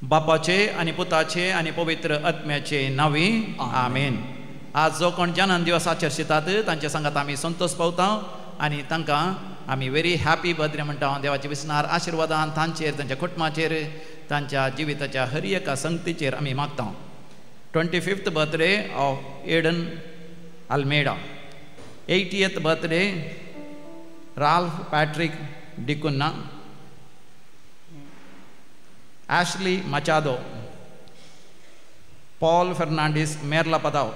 बापाचे आणि पुताचे आणि पवित्र आत्म्याचे नावी आमेन. आज जो कोण जन्म दिवस आचरतात तांच्या सांगात आमी संतोष पावता आणि तांकां आमी व्हेरी हॅपी बर्थडे म्हणटा. देवाचे विस्नार आशिर्वादान तांचेर, तांच्या कुटुंबाचेर, तांच्या जिविताच्या हर एका संगतीचेर आमी मागता. 25th birthday of Eden Almeida. 80th birthday Ralph Patrick D'Cunha. Ashley Machado, Paul Fernandez Merla Padao,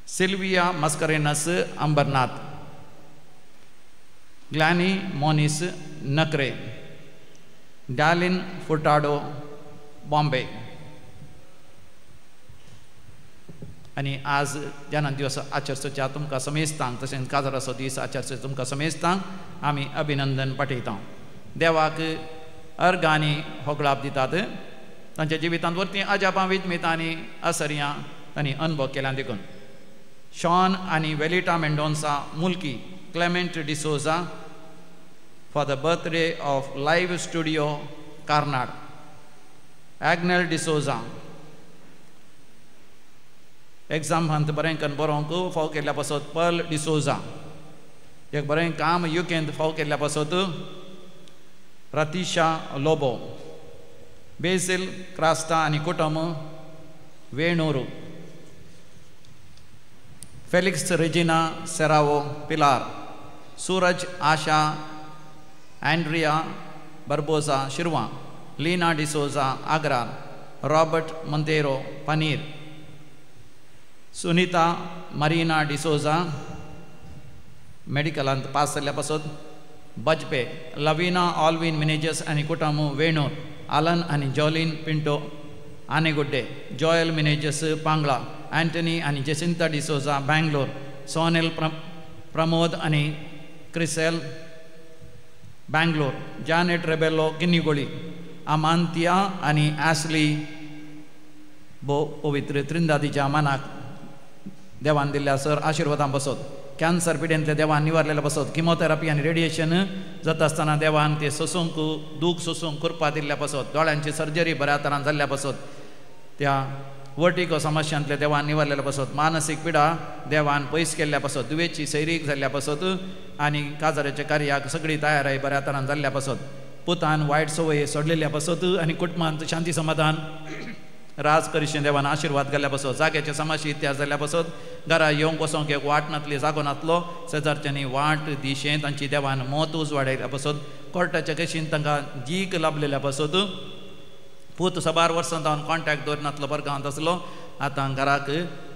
Sylvia Mascarenas Ambernath, Glanny Moniz Nakre, Dalin Furtado Bombay. आणि आज जन्म दिवस आचरचेच्या तुमकां समेस्तांक तशेंच काजराचो दीस आचरचे तुमकां समेस्तांक आमी अभिनंदन पाठयता. देवाक अर्घ आनी होगळाप दितात. तांच्या जिवितांत वर्ती अजापां विजमितां आनी आसर्यां तांणी अनुभव केल्या देखून. शॉन आनी Velita Mendonca Mulki Clement D'Souza for the birthday of live studio Karnad. Agnel D'Souza एग्जामांत बरें करून बरोवंक फाव केल्ल्या पासत पर्ल डिसोजा. एक बरें काम युकेंत फाव केल्ल्या पासत रतिशा लोबो. बेसिल क्रास्टा आनी कुटुंब वेणूर. फेलिक्स रेजिना सेरावो पिलार. सूरज आशा एंड्रिया बर्बोजा शिरवां. लीना डिसोजा आग्रार. रॉबर्ट मंतेरो पनीर. सुनीता मरीना डिसोजा मेडिकलांत पास जाल्ल्या पासत बजपे. लविना ऑल्विन मिनेजस आनी कुटुंब वेणूर. आलन आनी जॉलिन पिंटो आनेगुड्डे. जॉयल मिनेजस पांगळा. एंटनी आनी जेसिंता डिसोजा बँगलोर. सोनेल प्रमोद आनी क्रिसेल बँगलोर. जानेट रेबेलो किन्नीगोळी. अमांतिया आनी ॲस्ली पवित्र त्रिंदादीच्या मनाक देवान दिल्ल्या सर आशिर्वादां बसत. कॅन्सर पिडेंतल्या देवान निवारलेल्या पासत. किमोथेरपी आनी रेडिएशन जाता आसतना देवान ते सोसूंक दूख सोसूंक करपा दिल्ल्या पासत. दोळ्यांची सर्जरी बऱ्या तरान जाल्ल्या पासत. त्या वर्टिको समस्यांतल्या देवान निवारलेल्या पासत. मानसीक पिडा देवान पयस केल्ल्या पासत. दुवेची सैरीक जाल्ल्या पासत आनी काजाराच्या कार्याक सगळी तयारी बऱ्या तरान जाल्ल्या पासत. पुतान वायट संवय सोडलेल्या पासत आनी कुटुंबांत शांती समाधान राज करिशें देवान आशिर्वाद घाल्ल्या पासत. जाग्याचे समस्या इत्यास जाल्ल्या पासत. घरा येवंक वचोंक एक वाट नासली, जागो नासलो. शेजारच्यांनी वाट दिशें तांची देवान मोत उजवाडयल्या पासत. कोर्टाच्या केशीन तांकां जीक लाभलेल्या पासत. पूत सबार वर्सां जावन कॉन्टॅक्ट दवरनासलो बरगांवांत आसलो. आतां घराक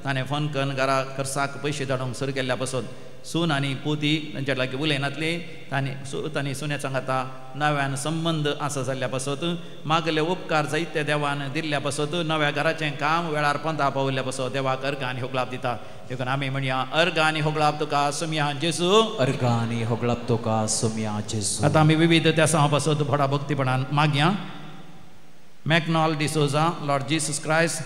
ताणें फोन करून घरा खर्चाक पयशे धाडूंक सुरू केल्ल्या पासत. सून आनी पुती तांच्या लागीं उलयनासली. तांणी सुन्या सांगाता नव्यान संबंद आसा जाल्ल्या पासत. मागले उपकार जायते देवान दिल्ल्या पासत. नव्या घराचें काम वेळार पंथा पावल्ल्या पासत. देवाक अर्घ आनी होगळाप दिता. देखून आमी म्हणया अर्घ आनी होगळाप तुका सुमया जेजू. अर्घ आनी होगळाप तुका सुमया जेजू. आतां आमी विविध त्या पासत व्हडा भक्तीपणान मागया. Macknol D'Souza. Lord Jesus Christ,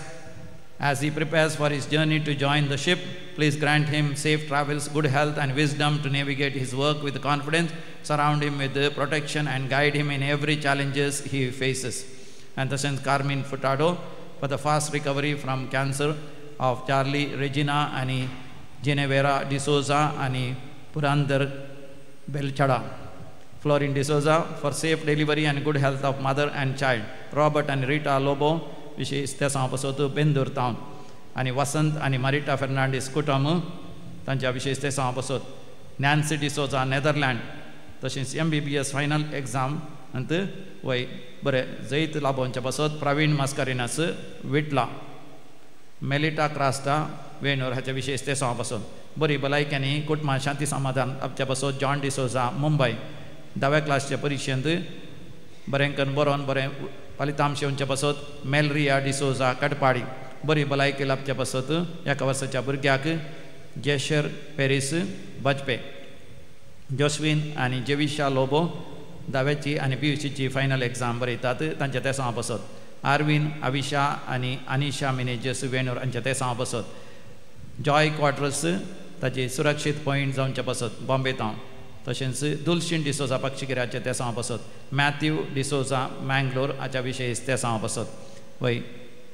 as he prepares for his journey to join the ship, please grant him safe travels, good health and wisdom to navigate his work with confidence. Surround him with protection and guide him in every challenges he faces. And the Saint Carmen Furtado for the fast recovery from cancer of Charlie Regina and Genevera D'Souza and Purandar Belchada. Florin D'Souza for safe delivery and good health of mother and child. Robert and Rita Lobo विशेष त्या पासत Bendur town. आनी वसंत आनी Marita Fernandes कुटुंब तांच्या विशेष ते पासत. Nancy D'Souza Netherland. तशेंच MBBS फायनल एग्जाम अंत वय बरें जैत लाभोवच्या पासत. प्रवीण मास्कारिनास विटला. मेलिटा क्रास्टा वेणूर हाच्या विशेष ते पासत. बरी भलायक्यांनी कुटुंबां शांती समाधान आपच्या पासत. जॉन डिसोजा मुंबय. 10व्या क्लासच्या परिक्षेंत बरें करून बरोवन बरें फलितांश येवच्या पासत. मेलरिया डिसोजा कटपाडी. बरी भलायकी लाभच्या पासत. एका वर्साच्या भुरग्याक जेशर पेरीस बजपे. जोस्विन आनी जेविशा लोबो 10व्याची आनी PUCची फायनल एग्जाम बरयतात तांच्या त्या पासत. आर्विन अविशा आनी अनिशा मिनेजस वेणूर हांच्या तेसांव बसत जॉय क्वॉर्टर्स ताची सुरक्षीत पॉयंट जावचे बसत बॉम्बे तावन तशेंच दुलशीन डिसोजा पक्षिगिऱ्याचे तेसांव बसत मॅथ्यू डिसोजा मँगलोर हाच्या विशयी तेसांव बसत वय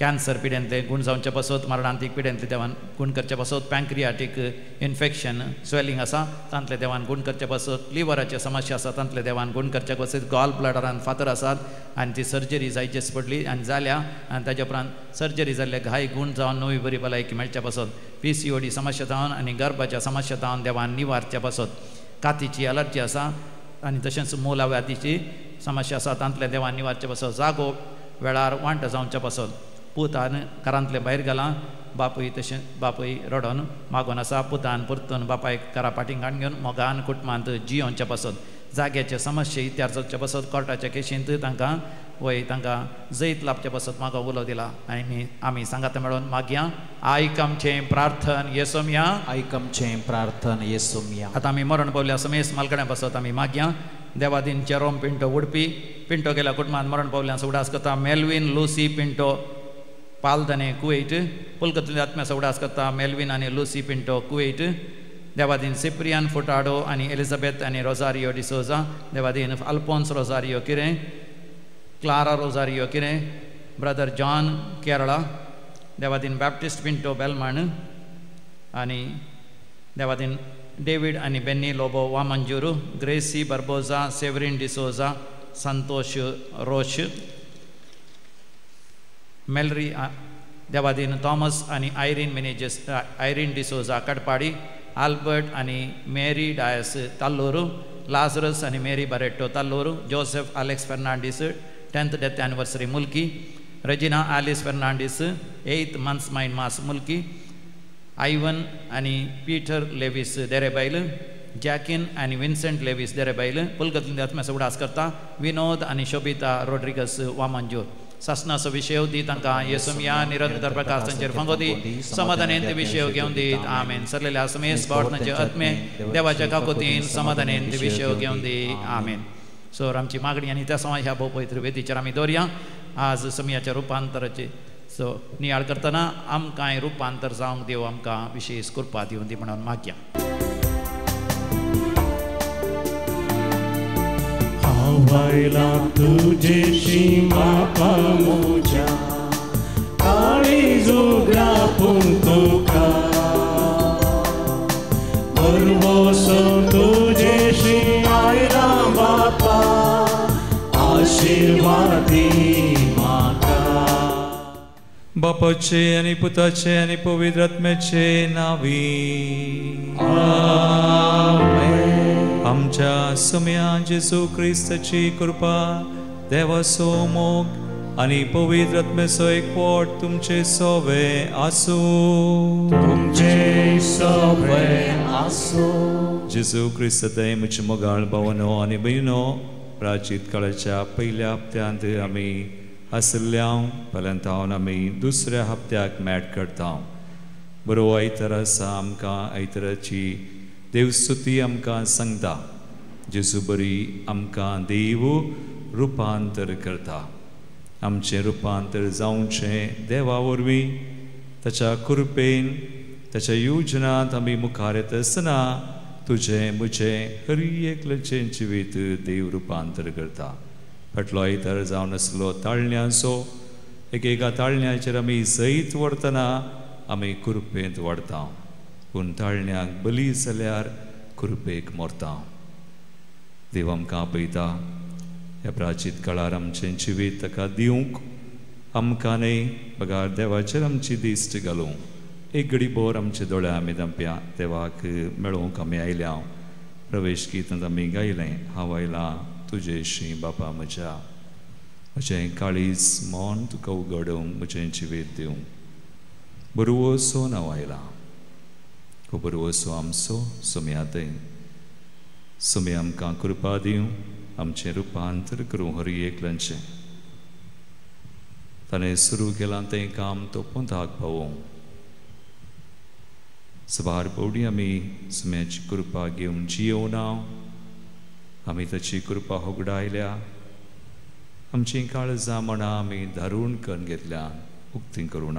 कॅन्सर पिड्यांतले गुण जावचे बसत मरणांतीक पिड्यांतले देवान गुण करचे बसत पँक्रियाटीक इन्फेक्शन स्वेलिंग आसा तांतले देवान गुण करचे बसत लिव्हराचे समस्या आसा तांतले देवान गुण करचे बसत गॉल ब्लडरान फातर आसात आनी ती सर्जरी जायचीच पडली आनी जाल्या आनी ताजे उपरांत सर्जरी जाल्ले घाय गुण जावन नवी बरी भलायकी मेळचे बसत PCOD समस्या जावन आनी गर्भाच्या समस्या जावन देवान निवारचे बसत कातीची अलर्जी आसा आनी तशेंच मोलाव्याधीची समस्या आसा तांतले देवान निवारचे बसत जागो वेळार वांट जावचे बसत पुतान घरांतले भायर गेलां बापूय तशें बापूय रडोन मागोन आसा पुतान परतून बापायक घरा फाटीं घाण घेवन मोगान कुटुंबांत जियोवचे बसत जाग्याचे समस्या इत्यार जावचे बसत कोर्टाच्या केशींत तांकां वय तांकां जैत लाभचे बसत मागो उलो दिला आनी आमी सांगात मेळोन मागया आयक आमचें प्रार्थन येसोमिया आयक आमचें प्रार्थन येसोमिया. आतां आमी मरण पावल्या समेस मालकड्या बसत आमी मागया देवादीन जेरोम पिंटो उडपी पिंटो गेल्या कुटुंबांत मरण पावल्यांचो उडास करता मेल्विन लुसी पिंटो पालदने कुवेट पुलकतले आत्म्याचो उडास करता मेल्विन आनी लुसी पिंटो कुवेट देवादीन सिप्रियान फुटाडो आनी एलिझाबेथ आनी रोजारियो डिसोजा देवादीन अल्फोन्स रोजारियो किरें क्लारा रोजारियो किरें ब्रदर जॉन केरळा देवादीन बॅप्टिस्ट पिंटो बेलमाण आनी देवादीन डेविड आनी बेन्नी लोबो वामंजूरू ग्रेसी बर्बोजा सेवरीन डिसोजा संतोष रोश मेलरी देवादीन थॉमस आनी आयरीन मिनेजस आयरीन डिसोजा कडपाडी आल्बर्ट आनी मेरी डायस ताल्लोरू लाजरस आनी Mary Barreto Tallur Joseph Alex Fernandes 10th death anniversary Mulki Regina Alice Fernandes 8th months mind mass Mulki Ivan आनी पीटर लेविस देरेबायल जॅकिन आनी विन्सेंट लेविस देरेबायल पुलकतले आत्म्याचो उडास करता विनोद आनी शोभिता रोड्रिगस वामंजूर शासनाचो विशय दी तांकां येसुमिया निरंतर प्रकाश तांचेर फंगो दी समाधानेन ते विशय घेवन दीत आमेन. सरलेल्या समेस बावटनाचे आत्मे देवाच्या काकुतीन समाधानेन ते विशय घेवन दी आमेन. सो आमची मागणी आनी त्या सवाय ह्या भोव पवित्र वेदीचेर आमी दवरया. आज समयाच्या रुपांतराचे सो नियाळ करतना आमकांय रुपांतर जावंक देव आमकां विशेश कृपा दिवन दी म्हणून मागया. व्हायला तुझेशी बापा मोजा काळी जोगरा पुंतुका बरवसो तुझेशी आयला बापा आशीर्वादी म्हाका. बापाचे आनी पुताचे आनी पवित्र आत्म्याचे नावी आमच्या समया जेजू क्रिस्ताची कृपा देवाचो मोग आनी पवित्र आत्म्याचो एकवट तुमचे सोवे आसूं. तुमचे सोवे आसूं. जेजू क्रिस्त दय म्हजे मोगाळ भावनो आनी भयणो प्राचीत काळाच्या पयल्या हप्त्यांत आमी आसल्या पलंतावन आमी दुसऱ्या हप्त्याक मॅट करता. बरो आयतार आसा आमकां आयताराची देवस्तुती आमकां सांगता. जेजू बरी आमकां देव रुपांतर करता. आमचें रुपांतर जावचें देवा वरवीं ताच्या कृपेन ताच्या योजनांत आमी मुखार येता आसतना तुजें म्हजें हर एकल्याचें जिवीत देव रुपांतर करता. फाटलो आयतार जावन आसलो ताळण्याचो एकेका ताळण्याचेर आमी सयत व्हरतना आमी कृपेंत वाडटा. पूण ताळण्याक बली जाल्यार कृपेक मरता. देव आमकां आपयता ह्या प्राचीत काळार आमचें जिवीत ताका दिवंक आमकां न्हय बगार देवाचेर आमची दिश्ट घालूंक एक घडी भर आमच्या दोळ्या आमी धांप्या देवाक मेळोवंक आमी आयल्या. प्रवेश गीतांत आमी गायलें हांव आयलां तुजेशी बापा म्हज्या म्हजें काळीज मोन तुका उगडूंक म्हजें जिवीत दिवंक. बरवो सो हांव आयलां. खबर वसो आमचो सुम्यातय सुमी आमकां कृपा दिवं आमचें रुपांतर करूं हर एकल्याचें. ताणें सुरू केलां तें काम तो पोंताक पावोवंक. सवार पवडी आमी सुम्याची कृपा घेवन जियोना आमी ताची कृपा होगडायल्या आमची काळजां म्हणा आमी धारून करून घेतल्यान उक्ती करून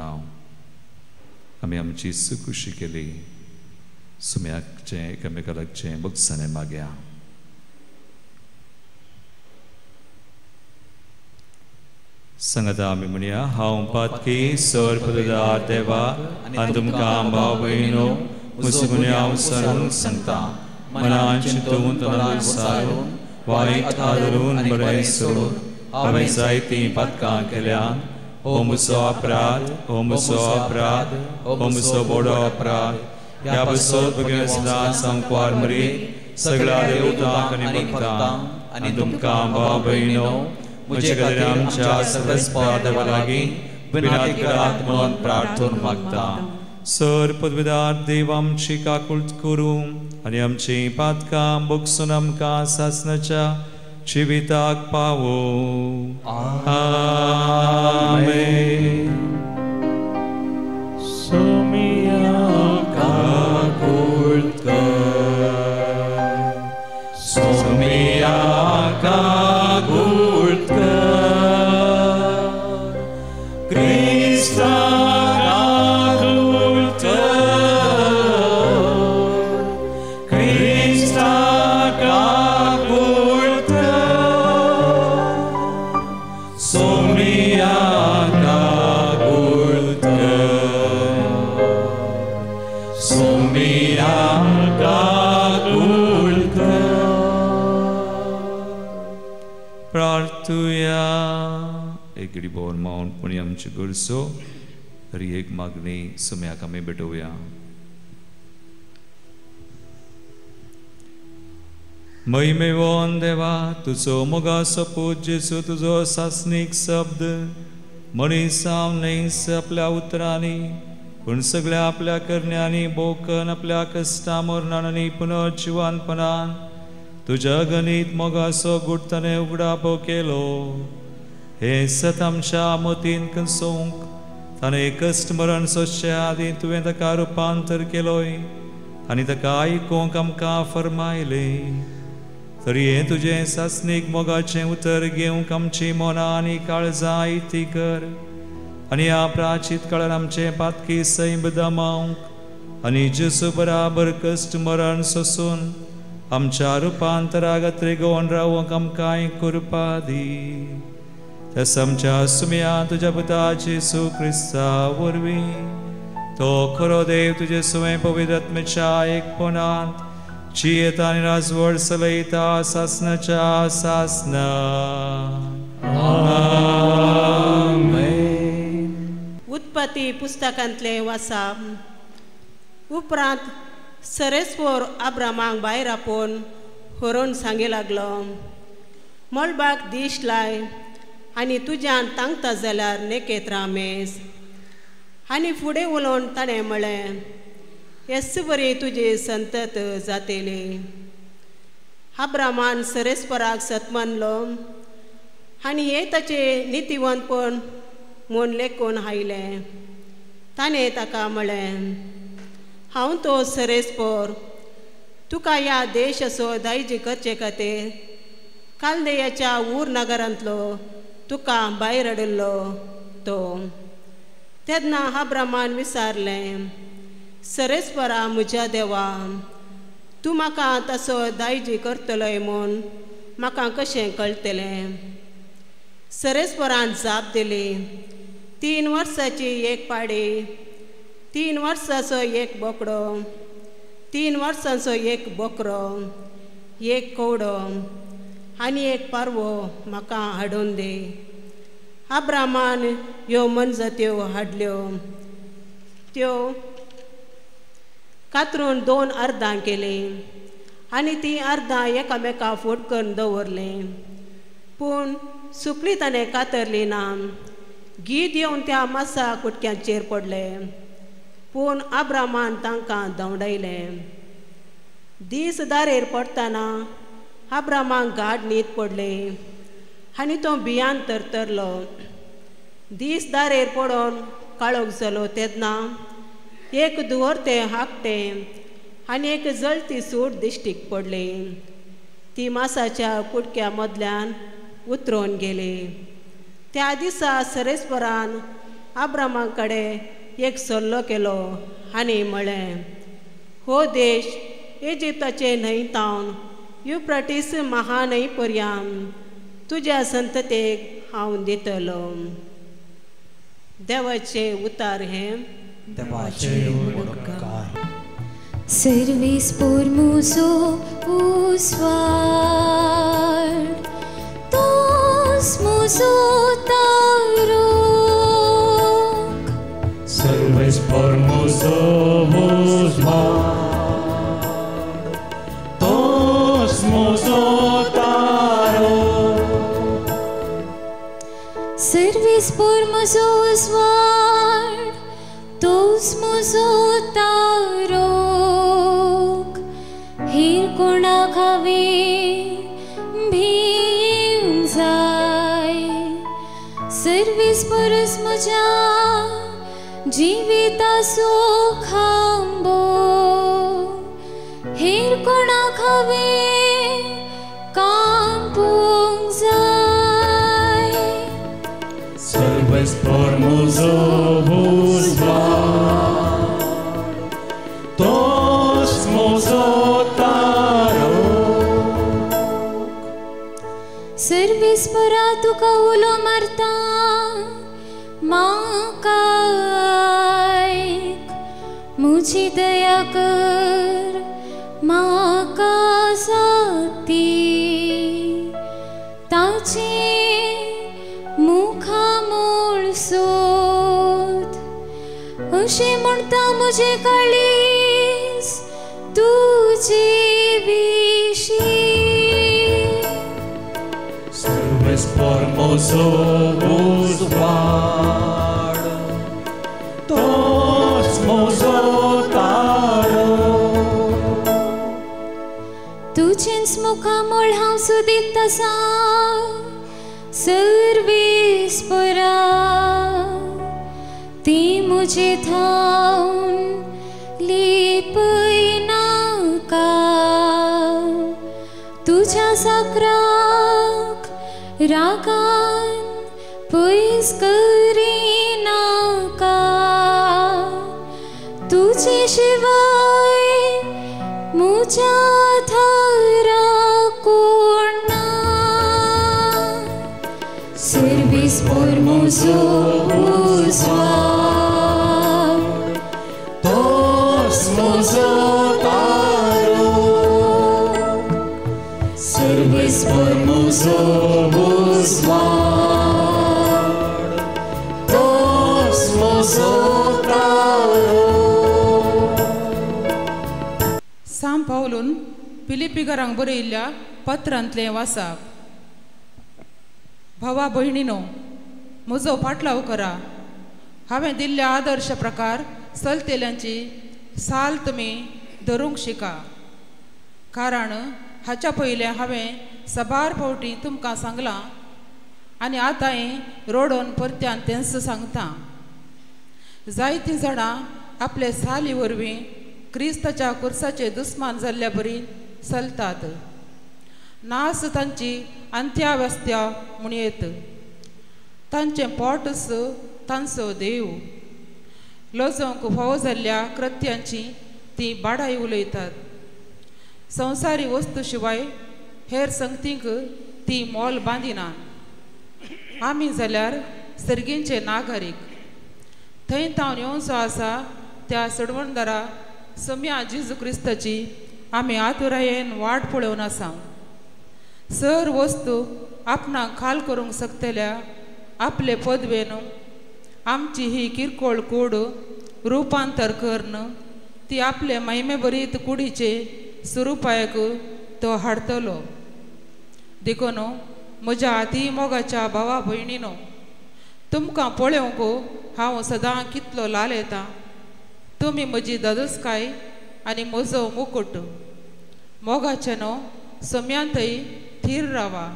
आमी आमची सुखुशी केली सुम्याकचे एकामेकाचे बगसाने मागया. सांगता आमी म्हणया हांव पातकी सर पददार देवा आनी तुमकां भाव भयणो म्हजो गुन्यांव हांव सरून सांगता. मनान चिंतून तोंडान विचारून वायट आदरून बरें सोडून हांवें जायतीं पातकां केल्यान हो म्हजो अपराध हो म्हजो अपराध हो म्हजो बडो अपराध. ह्या बसत बगेन सदां सांगवार मरी सगळ्या देवतांक आनी भक्तांक आनी तुमकां भाव भयणो म्हजे खातीर आमच्या सगळ्या देवा लागीं विनंती करात म्हणून प्रार्थना मागता. सर पदवीदार देव आमची काकूळट करूं आनी आमची पातकां बगसून आमकां सासणाच्या जिविताक पावो. आमेन. सोमिया काकूळट सोमिया काकूळट क्रिस्ता काकूळट क्रिस्ता काकूळट सोमिया काकूळट सोमिया काकूळट. प्रार्थुया. एकडी बोर मावन पुणी आमची गरजो तरी एक मागणी सुम्याक आमी भेटोवया. महिमेवान देवा तुजो मोगाचो पूत जेजू तुजो सासनीक शब्द मनीस न्हयस आपल्या उतरांनी पूण सगळ्या आपल्या करण्यांनी बोकन आपल्या कश्टा मरणान आनी पुनर्जिवानपणान तुज्या गणित मोगाचो गुडताने उगडापो केलो. हे सत आमच्या मतीन कसोंक ताणें कश्ट मरण सोंसचे आदी तुवें ताका रुपांतर केलोय आनी ताका आयकूंक आमकां फरमायलें. तरी हे तुजें सासनीक मोगाचें उतर घेवंक आमची मनां आनी काळजां इती कर आनी ह्या प्राचीत काळान आमचें पातकी सैम दमावंक आनी जेजू बराबर कश्ट मरण सोंसून आमच्या रुपांतराक त्रिगोवन रावंक आमकां कृपा दी. तस आमच्या सुम्या तुज्या पुता जेजू क्रिस्ता वरवीं तो खरो देव तुजे सुमे पवित्र आत्म्याच्या एकपणांत जियेत आनी राजवड चलयता सासणाच्या सासना. उत्पत्ती पुस्तकांतले वाचप उपरांत सरेस्पोर अब्रामाक भायर आपोवन व्हरून सांगे लागलो मळबाक दिश लाय आनी तुज्यान तांगता जाल्यार नेकेत रामेस. आनी फुडें उलोवन ताणें म्हळें येस बरी तुजी संतत जातेली. अब्रामान सरेस्पराक सत मानलो आनी हे ताचे नितीवंतपण म्हूण लेखून हायलें. ताणें ताका म्हळें हांव तो सरेस्पोर तुका ह्या देशाचो दायजी करचे खातीर कालदेयाच्या ऊर नगरांतलो तुका भायर हाडिल्लो तो. तेन्ना अब्रामान विचारलें सरेस्परा म्हज्या देवा तूं म्हाका ताचो दायजी करतलोय म्हूण म्हाका कशें कळटलें. सरेस्परान जाप दिली 3 वर्साची एक पाडी 3 वर्साचो एक बोकडो 3 वर्सांचो एक बोकरो एक कोवडो आनी एक पारवो म्हाका हाडून दी. अब्रामान ह्यो मनजत्यो हाडल्यो. त्यो कातरून 2 अर्दां केलीं आनी तीं अर्दां एकामेका फूट करून दवरलीं. पूण सुकली ताणें कातरली ना. गीत येवन त्या मासा कुटक्यांचेर पडलें. पूण अब्रामान तांकां धांवडायलें. दीस दारेर पडटाना अब्रामाक गाड न्हीद पडली आनी तो भियान तरतरलो. दीस दारेर पडोन काळोख जालो तेन्ना एक दुवरतें हाकटें आनी एक जळती सूट दिश्टीक पडली. ती मासाच्या कुडक्या मदल्यान उतरून गेले. त्या दिसा सरेस्परान अब्रामा कडेन एक सल्लो केलो आनी म्हळें, हो देश इजिप्ताचे न्हंयतावन युफ्राटीस महान्हंय पर्यंत तुज्या संततेक हांव दितलो. देवाचे उतार हे Servis por muso usward, tos muso tarok. Servis por muso usward, tos muso tarok. Servis por muso usward, tos muso tarok. Hir konak havi bhim zai. Servis paras muja जीविता सुखांबो. हेर कोणाक हावें कांपूंक जाय. Servis por muso usward, tos muso tarok. Servis para tuka ulo marta माकायक. मुझी दया कर माका जाती. ताचे मुखामोळ सोद अशें म्हणटा म्हजें काळीज तुजे विशीं. Servis por muso usward, tos muso tarok. तुजेंच मुखामोळ हांव सोदीत आसा सर्वीस परा. ती म्हजे थावन लिपय नाका. तुज्या साकराक रागान पयस करिनाका. तुजे शिवाय म्हज्या थारा कोण ना. Servis por muso usward, tos muso tarok. Servis por muso usward, tos muso tarok. साम पावलून फिलिपिकारांक बरयल्ल्या पत्रांतलें वाचप. भावा भयणीनो, म्हजो पाटलाव करा. हांवें दिल्ल्या आदर्श प्रकार चलतेल्यांची साल तुमी धरूंक शिका. कारण हाच्या पयलें हांवें सबार फावटी तुमकां सांगलां आनी आतांय रोडोन परत्यान तेंच सांगता. जायतीं जाणां आपले साली वरवीं क्रिस्ताच्या कुर्साचे दुस्मान जाल्ल्या बरी चलतात. नास तांची अंत्यावस्था म्हणयेत. तांचें पोटच तांचो देव. लोजोंक फावो जाल्ल्या कृत्यांची तीं बाडाय उलयतात. संवसारी वस्तू शिवाय हेर संगतींक तीं मोल बांदिनात. आमी जाल्यार सर्गींचे नागरीक. थंय तावन येवचो आसा त्या सडवणदारा सम्या जेजू क्रिस्ताची आमी आतुरायेन वाट पळोवन आसा. सर वस्तू आपणाक खाल करूंक शकतल्या आपले पदवेन आमची ही किरकोळ कूड रुपांतर करन ती आपले महिमे बरीत कुडीचे स्वरुपायक तो हाडतलो. देखून म्हज्या ती मोगाच्या भावा भयणीनो, तुमकां पळोवंक हांव सदां कितलो लाल येता. तुमी म्हजी ददसकाय आनी म्हजो मुकुट. मोगाचे न्हू, सम्यांतय थीर रावा.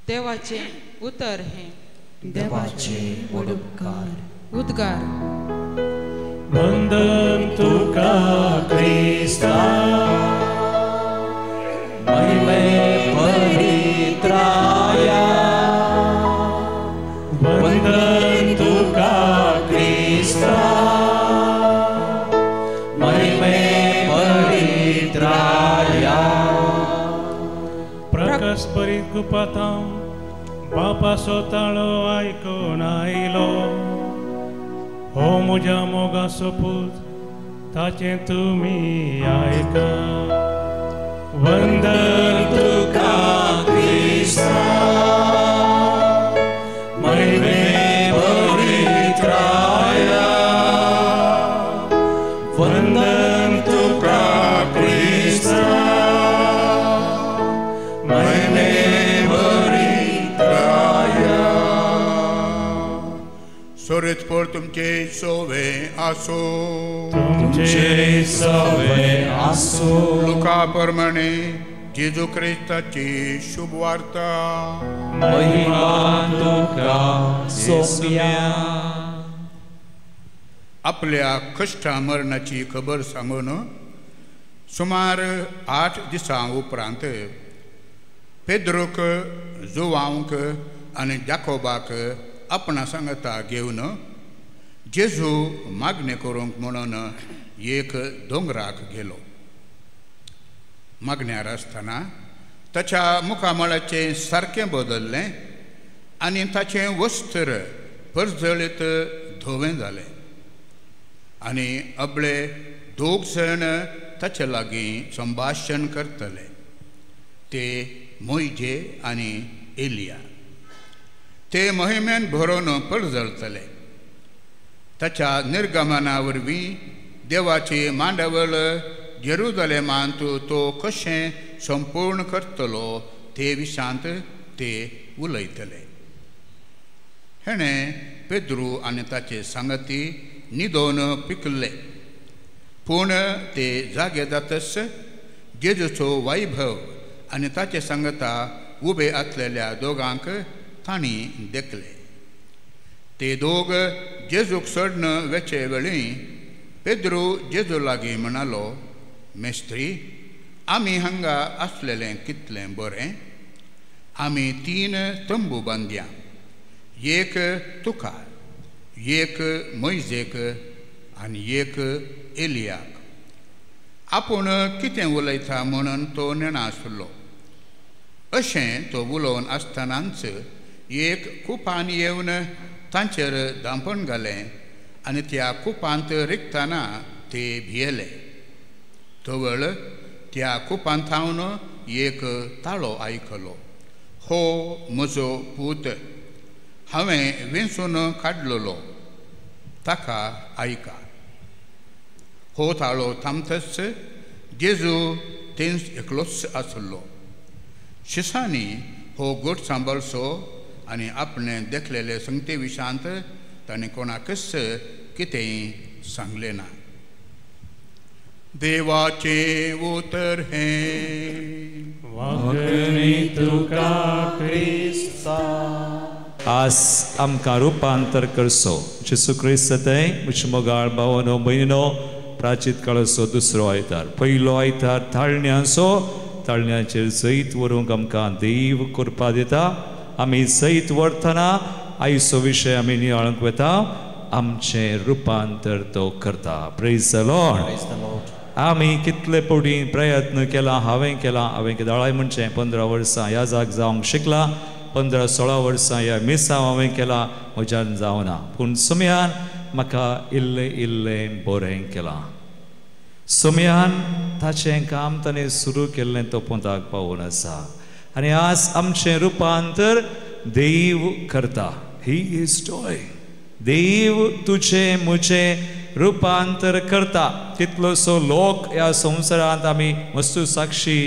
देवाचे उतर हे. देवाचे उडुपकार. उद्गार. वंदन तुका क्रिस्ता, महिमे परी वंदन तुका क्रिस्ता महिमे पवित्राया प्रकाश बरीत गुपाता बापा सोताळो आयकून आयलो हो म्हज्या मोगाचो पूत ताचें तुमी आयका वंदन तुका क्रिस्ता महिमे पवित्राया वंदन तुका क्रिस्ता महिमे पवित्राया सोरेत पर तुमचे सोवे आसो तुमचे सवे आसो लुका प्रमाणे जेजू ख्रिस्ताची शुभ वार्ता महिमा तुका सोम्या आपल्या कश्टा मरणाची खबर सांगून सुमार 8 दिसां उपरांत पेद्रोक जोवांक आनी जाकोबाक आपणा सांगता घेवन जेजू मागणे करूंक म्हणून एक दोंगराक गेलो मागण्यार आसतना ताच्या मुखामळाचें सारकें बदल्लें आनी ताचें वस्त्र परजळीत धवें जालें आनी अबळे 2 जण ताचे लागीं संभाशण करतले ते मोइजे आनी एलिया ते मोहिमेन भरोवन परजळतले ताच्या निर्गमना वरवीं देवाची मांडावळ जेरुसलेमांत तो कशें संपूर्ण करतलो ते विशांत ते उलयतले हेणें पेद्रू आनी ताचे सांगती न्हिदोवन पिकले पूण ते जागे जातच जेजूचो वैभव आनी ताचे सांगता उबे आसलेल्या दोगांक तांणी देखले ते दोग जेजूक सोडन वेचे वेळी पेद्रू जेजू लागीं म्हणालो मेस्त्री आमी हांगा आसलेलें कितलें बरें आमी 3 तंबू बांदया एक तुका एक मोइजेक आनी एक एलियाक आपूण कितें उलयता म्हणून तो नेणासलो अशें तो उलोवन आसतनाच एक कुपान येवन तांचेर दांपण घालें आनी त्या कुपांत रिगतना ते भियेले तवळ त्या कुपांत थावन एक ताळो आयकलो हो म्हजो पूत हांवें वेंचून काडलेलो ताका आयका हो ताळो थांबतच जेजू थंयच एकलोच आसलो शिसांनी हो गोठ सांबाळचो आनी आपणे देखलेले संगते विशांत ताणें कोणाकच कितेंय सांगलें ना देवाचे उतर हे वागणी तुका क्रिस्ता आज आमकां रुपांतर करचो जेसू क्रिस्ताय म्हजे मोगाळ भावनो भयणीनो प्राचीत काळाचो दुसरो आयतार पयलो आयतार ताळण्यांचो ताळण्यांचेर जैत व्हरूंक आमकां देव कृपा दिता आमी जैत व्हरतना आयचो विशय आमी नियाळूंक वेता आमचें रुपांतर तो करता प्रेज द लॉर्ड आमी कितले पटी प्रयत्न केला हांवें केदाळाय म्हणचें 15 वर्सां ह्या जाग जावंक शिकला 15-16 वर्सां ह्या मिसांव हांवें केला म्हज्यान जावना पूण सुमयान म्हाका इल्लें बरें केलां सुमयान ताचें काम ताणें सुरू केल्लें तो पोंताक पावून आसा आनी आज आमचें रुपांतर देव करता ही इज डूइंग देव तुजें म्हजें रुपांतर करता कितलोसो लोक ह्या संवसारांत आमी वस्तू साक्षी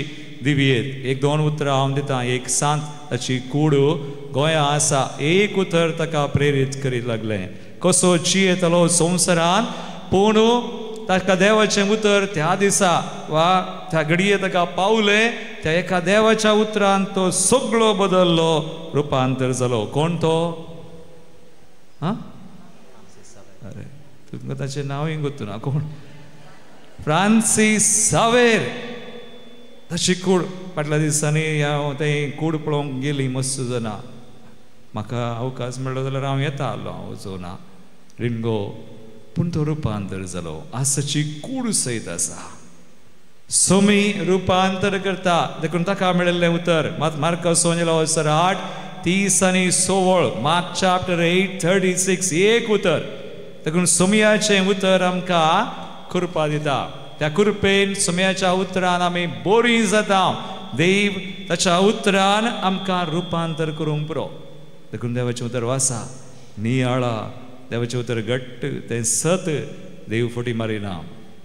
दिवयेत 1-2 उतरां हांव दितां एक सांत ताची कूड गोंयां आसा एक उतर ताका प्रेरीत करीत लागलें कसो जियेतलो संवसारांत पूण ताका देवाचें उतर त्या दिसा वा त्या घडये ताका पावलें त्या एका देवाच्या उतरान तो सगळो बदल्लो रुपांतर जालो कोण तो अरे तुमकां ताचें नांवय गुर्तुना कोण फ्रांसीस सावेर ताची कूड फाटल्या दिसांनी हांव तें कूड पळोवंक गेली मस्त जाणां म्हाका अवकाश मेळ्ळो जाल्यार हांव येता आसलो, हांव वचोना रिंगो. पूण तो रुपांतर जालो. आसाची कूड सयत आसा. सोमी रुपांतर करता देखून ताका मेळिल्लें उतर मार्क सोंजलो 8:30 आनी 16. मार्क चॅप्टर 8:36 एक उतर. देखून सोमयाचें उतर आमकां कृपा दिता. त्या कृपेन सोमयाच्या उतरान आमी बरी जाता. देव ताच्या उतरान आमकां रुपांतर करूंक पुरो. देखून देवाचें उतर वासा नियाळा. देवाचें उतर घट्ट तें सत देव फटी मारिना.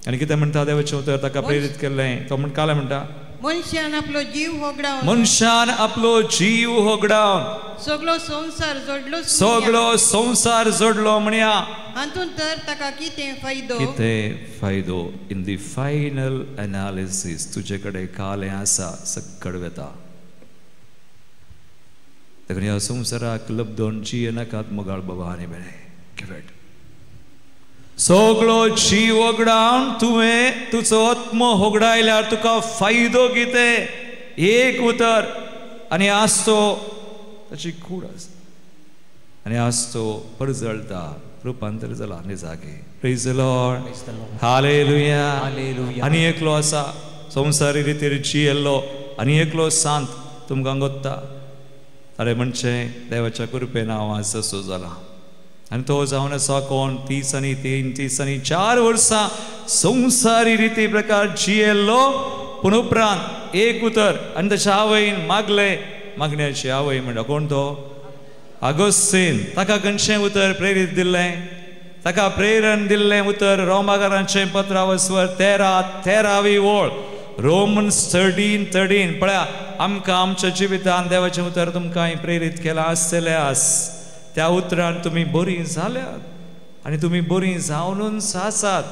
आनी कितें म्हणटा देवाचें उतर ताका प्रेरीत केल्लें तो काले म्हणटा मनशान आपलो जीव होगडावन मनशान आपलो जीव होगडावन सगळो संसार जोडलो म्हणया हातून तर ताका कितें फायदो इन दी फायनल एनालिसीस तुजे कडेन कालें आसा सक्कड वेता. देखून ह्या संवसाराक लब्धोन जियेनाकात मोगाळ बाबा आनी बेळे घेवेट. सगळो जीव होगडावन तुवें तुजो आत्मो होगडायल्यार तुका फायदो कितें? एक उतर. आनी आसतो ताची कूड आसा आनी आसतो परजळटा. रुपांतर जाला आनी जागे. Praise the Lord. हालेलुया. आनी एकलो आसा संवसारी रितीर जियेल्लो आनी एकलो सांत तुमकां गोत्ता. अरे म्हणचे देवाच्या कृपेन हांव आज असो जाला आनी तो जावन आसा कोण 30 आनी 4 वर्सां संवसारी रिती प्रकार जियेल्लो. पूण उपरांत एक उतर आनी ताच्या आवयन मागण्याची आवय म्हणटा कोण तो? आगोस्तीन. ताका खंयचें उतर प्रेरीत दिल्लें? ताका प्रेरण दिल्लें उतर रोमाकारांचें 13वी ओळ रोमन्स 13:13. पळया आमकां आमच्या जिवितांत देवाचें उतर तुमकां प्रेरीत केलां आसतलें आस. त्या उतरान तुमी बरीं जाल्यात आनी तुमी बरीं जावनूच आसात.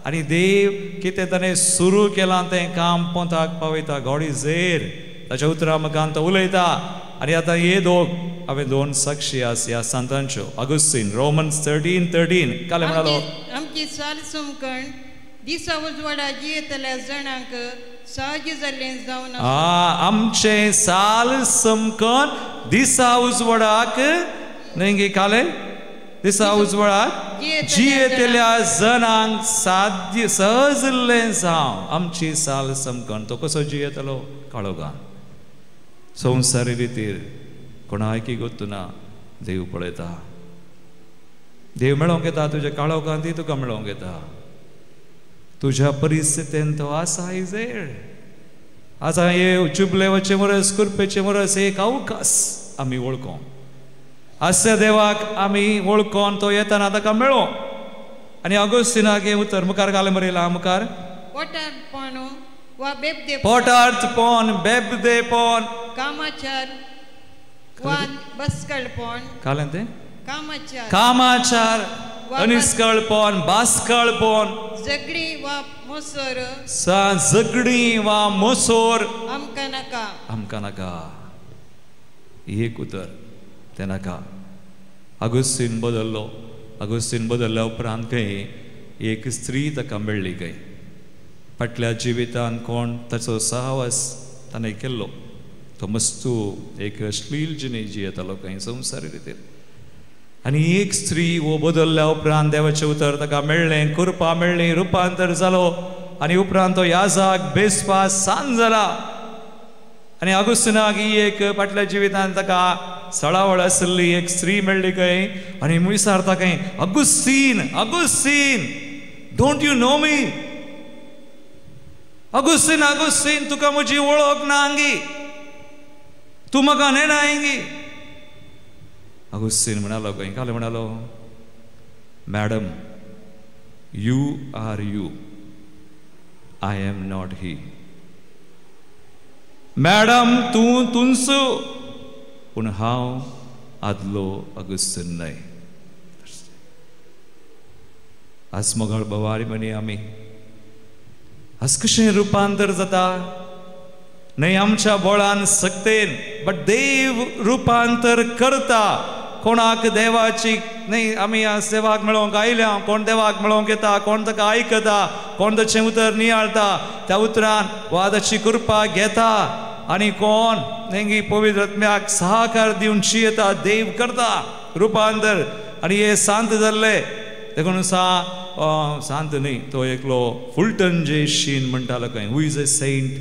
आनी देव कितें ताणें सुरू केलां तें काम पोंताक पावयता. God is there. ताच्या उतरां मुखार तो उलयता. आनी आतां हे हांवें 2 साक्षी आसा ह्या सांतांच्यो. आगोस्तीन रोमन्स 13:13 काले म्हणालो आमची साल समकण दिसा उजवाडा जियेतल्या जाणांक सहज जाल्लें जावन आमचें साल समकण दिसा उजवाडाक न्ही काले दिसा उजवाडाक जियेतल्या जनांक साध्य सहजलें जावं. आमची साल समकण तो कसो जियेतलो? काळोखान संवसारी रितीर कोणायकी गोत्तुना देव पळयता. देव मेळोंक येता तुज्या काळोखान ती तुका मेळोंक येता. तुज्या परिस्थितीन तो आसा इजेड. आतां हे जुबलेवाचे वरस कृपेचे वरस एक अवकाश आमी वळखो. हास्य देवाक आमी वळखोन तो येताना ताका मेळो. आनी ऑगस्टिनाक हे उतर मुखार घालें बरयलां मुखार पोटार्थ पोन बेबदेपोन कामाचार वा बसकळपण कालें तें कामाचार अनिस्कळपण बासकळपण झगडी वा मोसोर आमकां नाका. एक उतर तें नाका. आगोस्तीन बदल्ल्या उपरांत खंय एक स्त्री ताका मेळ्ळी. खंय फाटल्या जिवितांत कोण ताचो सहवास ताणें केल्लो तो मस्तू एक अश्लील जिणे जियेतालो खंय संवसारी रितीर. आनी एक स्त्री वो बदल्ल्या उपरांत देवाचें उतर ताका मेळ्ळें. कृपा मेळ्ळी. रुपांतर जालो. आनी उपरांत तो याजाक बेसपास सांज जाला. आनी आगोस्तिनाक ही एक फाटल्या जिवितांत ताका सळावळ आसली एक स्त्री मेळ्ळी खंय. आनी विचारता खंय अगुस्तीन डोंट यू नो मी? अगुस्तीन तुका म्हजी वळख ना हांगी? तूं म्हाका नेना हिंगी? अगुस्तीन म्हणालो खंय काले म्हणालो madam you are you I am not he. Madam तूं तुंच पूण हांव आदलो अगुस्तीन न्हय. आज मोगाळ बवारी म्हणी आमी आज कशें रुपांतर जाता? न्हय आमच्या बोळान सक्तेन बट देव रुपांतर करता. कोणाक देवाची न्हय आमी सेवाक मेळोंक आयल्या. कोण देवाक मेळोंक येता, कोण ताका आयकता, कोण ताचें उतर नियाळटा, त्या उतरान वा ताची कृपा घेता. आनी कोण नेंगी पवित्र आत्म्याक सहकार दिवन जियेता देव करता रुपांतर आनी हे सांत जाल्ले देखून सांत न्ही तो एकलो फुलटन जे शीन म्हणटालो खंय हू इज अ सेंट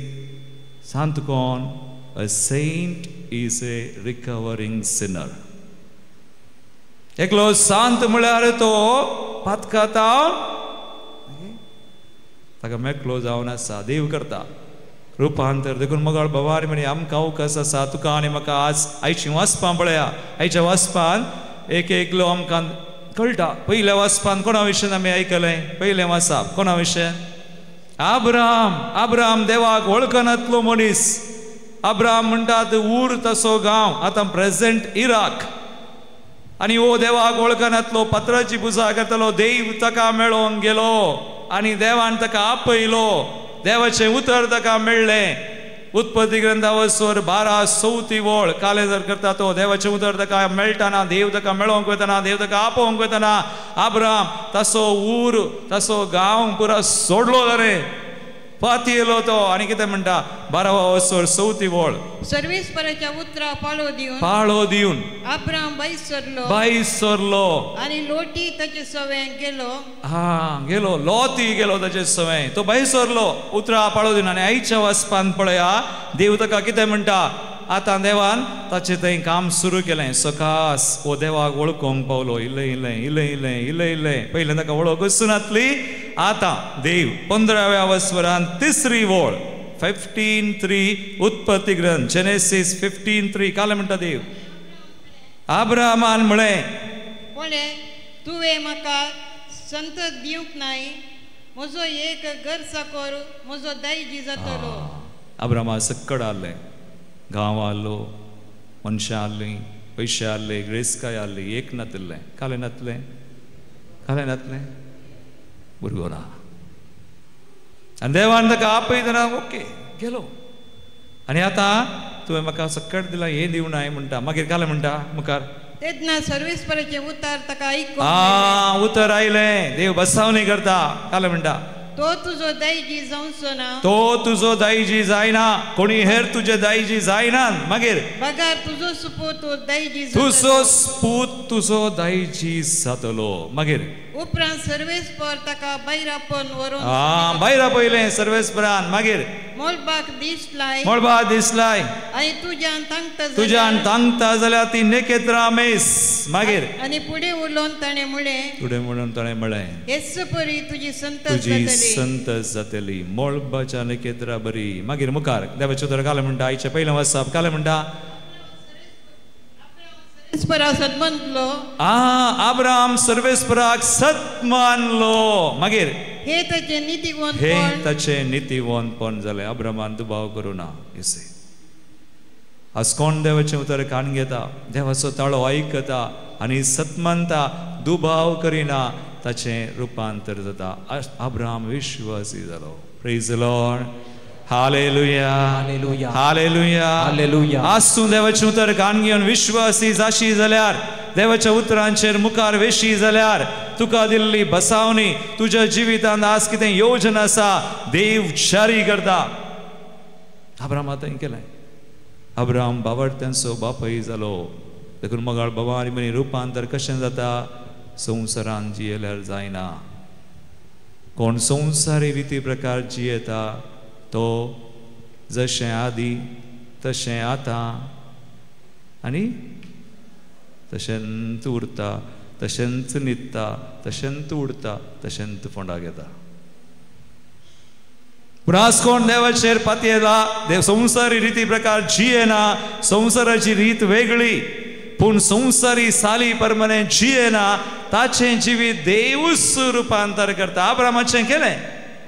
सांत कोण a saint is a recovering sinner एकलो सांत म्हळ्यार तो पातकाता ताका मेकलो जावन आसा देव करता रुपांतर देखून मगाळ बवारी म्हणे आमकां अवकाश आसा तुका आनी म्हाका आज आयची वाचपां पळया आयच्या वाचपान एक एकलो आमकां कळटा पयल्या वाचपान कोणा विशयन आमी आयकलें पयलें वाचप कोणा विशयन आब्राम देवाक वळखनातलो मनीस आब्राम म्हणटात ऊर तसो गांव आतां प्रेझेंट इराक आनी हो देवाक वळखनातलो पत्राची पुजा करतालो देव ताका मेळोंक गेलो आनी देवान ताका आपयलो देवाचे उतर ताका मेळ्ळें उत्पत्ती ग्रंथा वचोर 12:34 वळ काले जर करता तो देवाचे उतर ताका मेळटाना देव ताका मेळोंक वयताना देव ताका आपोवंक वयताना आब्राम तसो ऊर तसो गांव पुरो सोडलो रे पाती येलो तो आनी कितें म्हणटा 12:34 वळ सर्वेस्पराच्या उतरा पाळो दिवन आब्राम भायर सरलो आनी लोटी ताचे सवें गेलो लोती गेलो ताचे सवें तो भायर सरलो उतरा पाळो दिवन आनी आयच्या वाचपान पळया देव ताका कितें म्हणटा आतां देवान ताचें थंय काम सुरू केलें सकास हो देवाक वळखोंक पावलो इल्लें पयलें ताका वळखूच नासली आतां देव 15व्या वस्वरान 3री वळ 15:3 उत्पत्ती ग्रंथ जेनेसीस 15:3 काले म्हणटा देव आब्रामान म्हळें पळय तुवें म्हाका संतत दिवंक नाय म्हजो एक घर साकोर म्हजो दायजी जातलो आब्रामा सक्कड आसलें गांव आहलो मनशां आहलीं पयशे आहले ग्रेस्काय आहली एक नातलें कालें नातलें भुरगो ना आनी देवान ताका आपयतना ओके गेलो आनी आतां तुवें म्हाका सक्कड दिला हें दिवनाय म्हणटा मागीर कालें म्हणटा मुखार तेन्ना सर्वेस्पराचें उतर ताका आयकूंक उतर आयलें देव बसावणी करता कालें म्हणटा तो तुजो दायजी जावचो ना तो तुजो दायजी जायना कोणी हेर तुजे दायजी जायना मागीर बगार तुजो सुपूत तुजो दायजी जातलो मागीर उपरांत सर्वेस्पर ताका भायर व्हरून भायर आपयलें सर्वेस्परान मागीर मोळबाक दिसलाय आनी तुज्यान तांगता जाल्यार ती नेकेत्रां मेस मागीर आनी फुडें उलोवन ताणें म्हळें हेच परी तुजी संतत जातली मोळबाच्या नेकेत्रां बरी मागीर मुखार देवाचें उतर कालें म्हणटा आयचें पयलें वाचप कालें म्हणटा आब्राम सर्वेस्पराक सत मानलो मागीर हे ताचे नितीवंतपण जालें आब्रामान दुबाव करूना आज कोण देवाचें उतर कान घेता देवाचो ताळो आयकता आनी सतमानता दुबाव करिना ताचें रुपांतर जाता आब्राम विश्वासी जालो praise the Lord hallelujah hallelujah hallelujah आज तूं देवाचें उतर कान घेवन विश्वासी जाशी जाल्यार देवाच्या उतरांचेर मुखार वेशी जाल्यार तुका दिल्ली बसावणी तुज्या जिवितांत आज कितें योजना आसा देव जारी करता आब्राम थंय केलें आब्राम बावडत्यांचो बापूय जालो देखून मगाळ बाबा म्हणी रुपांतर कशें जाता संवसारांत जियेल्यार जायना कोण संवसारी रिती प्रकार जियेता तो जशें आदी तशें आतां आनी तशेंच उरता तशेंच न्हिदता तशेंच उडता तशेंच फोंडाक येता पूण आज कोण देवाचेर पातयेला देव संवसारी रिती प्रकार जियेना संवसाराची रीत वेगळी पूण संवसारी साली परमने जियेना ताचें जिवीत देवूच रुपांतर करता आब्रामाचें केलें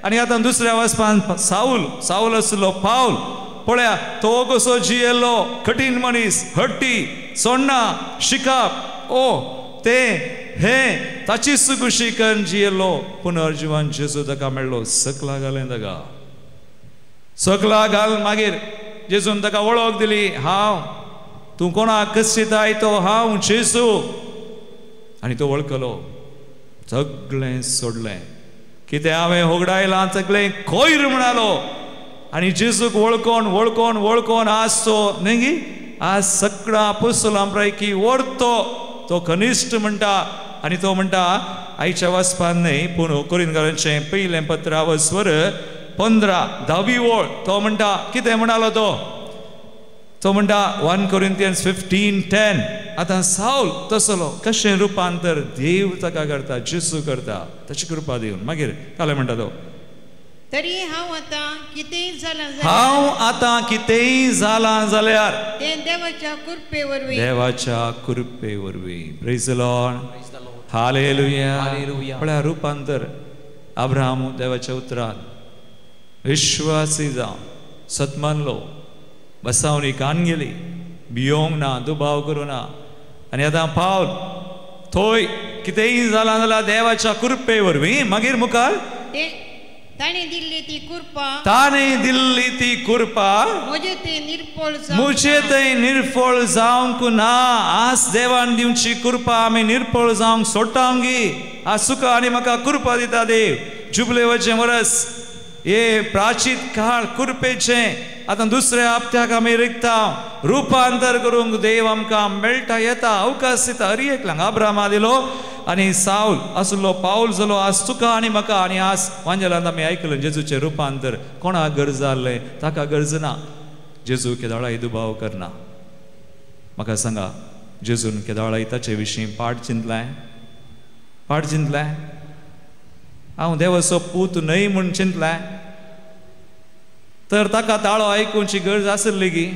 आनी आतां दुसऱ्या वचपान साऊल आसलो पावल पळया तो कसो जियेलो कठीण मनीस हट्टी सोडना शिकाप ते हे ताची सुकुशी करून जियेलो पुनर्जीवन जेजू ताका मेळ्ळो सकला घालें ताका सकला घाल मागीर जेजून ताका वळख दिली हांव तूं कोणाक कसिताय तो हांव जेजू आनी तो वळखलो सगळें सोडलें कितें हांवें होगडायलां सगळें कोयर म्हणालो आणि जेजूक वळखोन वळखोन वळखोन आज तो न्ही आज सगळा अपोस्तलांपैकी व्हडतो तो कनिश्ठ म्हणटा आणि तो म्हणटा आयच्या वाचपान न्ही पूण कोरिंथकारांचें पयलें पत्र स्वर 15 ओळ तो म्हणटा कितें म्हणालो तो म्हणटा 1 Corinthians 15:10 आतां साऊल तसलो कशें रुपांतर देव ताका करता जेजू करता ताची कृपा दिवन मागीर काले म्हणटा तो तरी हांव आतां कितेंय जालां जाल्यार तें देवाच्या कृपे वरवीं प्रेज द लॉर्ड हालेलुया म्हळ्यार रुपांतर अब्राहम देवाच्या उतरांत विश्वासी जावन सतमानलो बसावनी कान गेली भियोंक ना दुबाव करूं ना आनी आतां पावल थंय कितेंय जालां जाल्यार देवाच्या कृपे वरवीं मागीर मुखार ताणें दिल्ली ती कृपा मुझे ते निर्फळ जावंक ना आज देवान दिवची कृपा आमी निर्फळ जावंक सोडटांगी आज सुख आनी म्हाका कृपा दिता देव जुबलेवाचें वर्स हे प्राचीन काळ कृपेचे आतां दुसऱ्या हप्त्याक आमी रिगता रुपांतर करूंक देव आमकां मेळटा येता अवकाश दिता हरी एकल्यांक अब्राहमा दिलो आनी साऊल आसलो पाऊल जालो आज तुका आनी म्हाका आनी आज वांजेलांत आमी आयकलें जेजूचें रुपांतर कोणाक गरज जाल्लें ताका गरज ना जेजू केदाळाय दुबाव करना म्हाका सांगा जेजून केदाळाय ताचे विशीं पाठ चिंतलें हांव देवाचो पूत न्हय म्हूण चिंतलें तर ताका ताळो आयकुची गरज आसली गी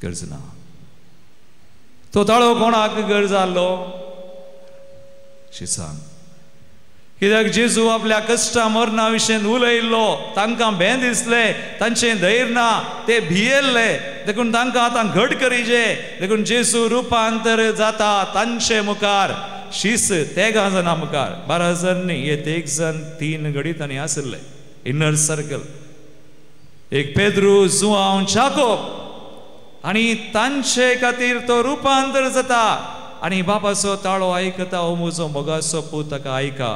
गरज ना तो ताळो कोणाक गरज आसलो सांग कित्याक जेजू आपल्या कश्टा मरणा विशीं उलयल्लो तांकां भें दिसलें तांचें धैर्य ना ते भियेल्ले देखून तांकां आतां घट करीचे देखून जेजू रुपांतर जाता तांचे मुखार शीस तेगा जाणा मुखार 12 जण न्ही हे 1 जण 3 गडीतांनी आसले इनर सर्कल एक पेद्रू जुआंव जाकोब आनी तांचे खातीर तो रुपांतर जाता आनी बापाचो ताळो आयकता हो म्हजो मोगाचो पूत ताका आयका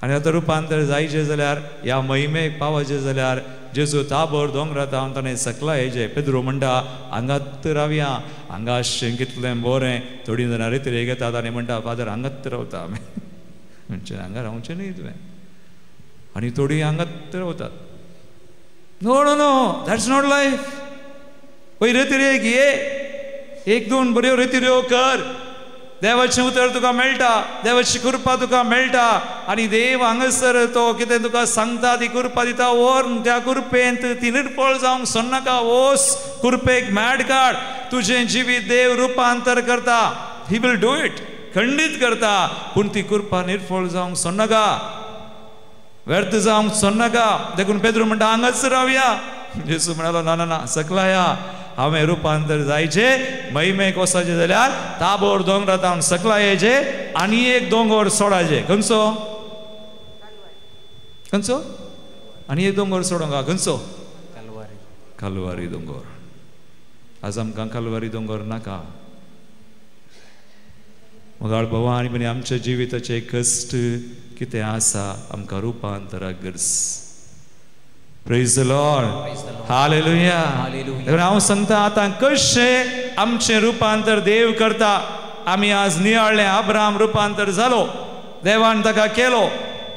आनी आतां रुपांतर जायचें जाल्यार ह्या महिमेक पावचें जाल्यार जेजू ताबोर दोंगरांत हांव ताणें सकला हेजे पेद्रू म्हणटा हांगात रावया हांगा कितलें बरें थोडीं जाणां रितीरे घेतात आनी म्हणटा फादर हांगात रावता आमी म्हणजे हांगा रावचें न्ही तुवें आनी थोडीं हांगात रावतात नो दॅट्स नॉट लायफ पळय रितीरेक ये 1-2 बऱ्यो रितीऱ्यो कर देवाचें उतर तुका मेळटा देवाची कृपा तुका मेळटा आनी देव हांगासर तो कितें तुका सांगता ती कृपा दिता ओर त्या कृपेंत ती निर्फळ जावंक सोडनाका ओस कृपेक मॅड काड तुजें जिवीत देव रुपांतर करता ही विल डू इट खंडीत करता पूण ती कृपा निर्फळ जावंक सोडनाका व्यर्थ जावंक सोडनाका देखून पेद्रू म्हणटा हांगाच रावया जेजू म्हणालो ना सकला या हांवें रुपांतर जायचे महिमेक वचचे जाल्यार ताबोर दोंगरांत हांव सकला येचे आनी एक दोंगर सोडाचे खंयचो आनी एक दोंगर सोडूंक खंयचो कल्वारी दोंगर आज आमकां कल्वारी दोंगर नाका मोगाळ भवानी म्हणे आमच्या जिविताचे कश्ट कितें आसा आमकां रुपांतराक गरज Praise the Lord. Hallelujah. हांव सांगता आतां कशें आमचें रुपांतर देव करता आमी आज नियाळ्ळें अब्राहम रुपांतर जालो देवान ताका केलो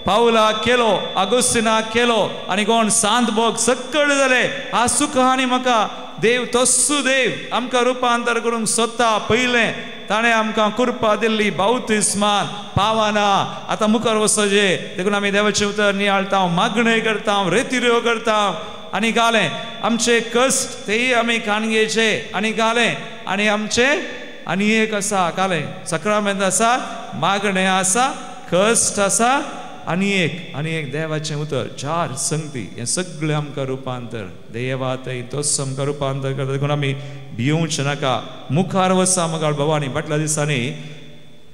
पावलाक केलो आगोस्तिनाक केलो आनी कोण सांत भोग सक्कळ जाले आज सुख आनी म्हाका देव तस्सू देव आमकां रुपांतर करूंक सोदता पयलें ताणें आमकां कृपा दिल्ली बावतिस्मान पावाना आतां मुखार वचचें देखून आमी देवाचें उतर नियाळटा मागणे करता रेतिऱ्यो करता आनी घालें आमचे कश्ट तेय आमी काणगेचे आनी घालें आनी आमचें आनी एक आसा कालें सक्रामेंत आसा मागणें आसा कश्ट आसा आनी एक देवाचें उतर 4 संगती हें सगळें आमकां रुपांतर देवातय तोच आमकां रुपांतर करता देखून आमी भिवूंच नाका मुखार वचा मोगाळ भवानी फाटल्या दिसांनी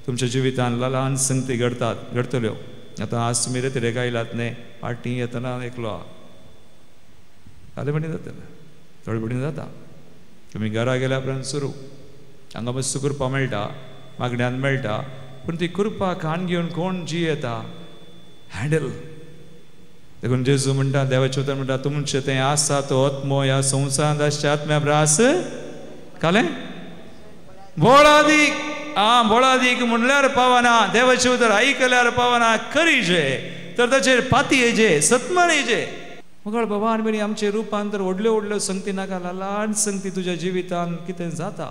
तुमच्या जिवितांत ल्हान संगती घडतल्यो आतां आज तुमी रेतीरेक आयलात न्ही पार्टी येतना एकलो फाल्यां म्हणीन जातलें थोडे म्हणीन जाता तुमी घरा गेल्या उपरांत सुरू हांगा मस्त कृपा मेळटा मागण्यांत मेळटा पूण ती कृपा काण घेवन कोण जी येता हँडल देखून जेजू म्हणटा देवाचे उतर म्हणटा तुमचे तें आसा तो आत्मो ह्या संवसारांत आसच्या आत्म्या ब्रास काले बोळादीक बोळादीक म्हणल्यार पावना देवाचे उतर आयकल्यार पावना करीजे तर ताचेर पाती येजे सत्मान येजे मगळ भगवान बेणी आमचे रुपांतर व्हडल्यो व्हडल्यो संगती नाका ल्हान संगती तुज्या जिवितांत कितें जाता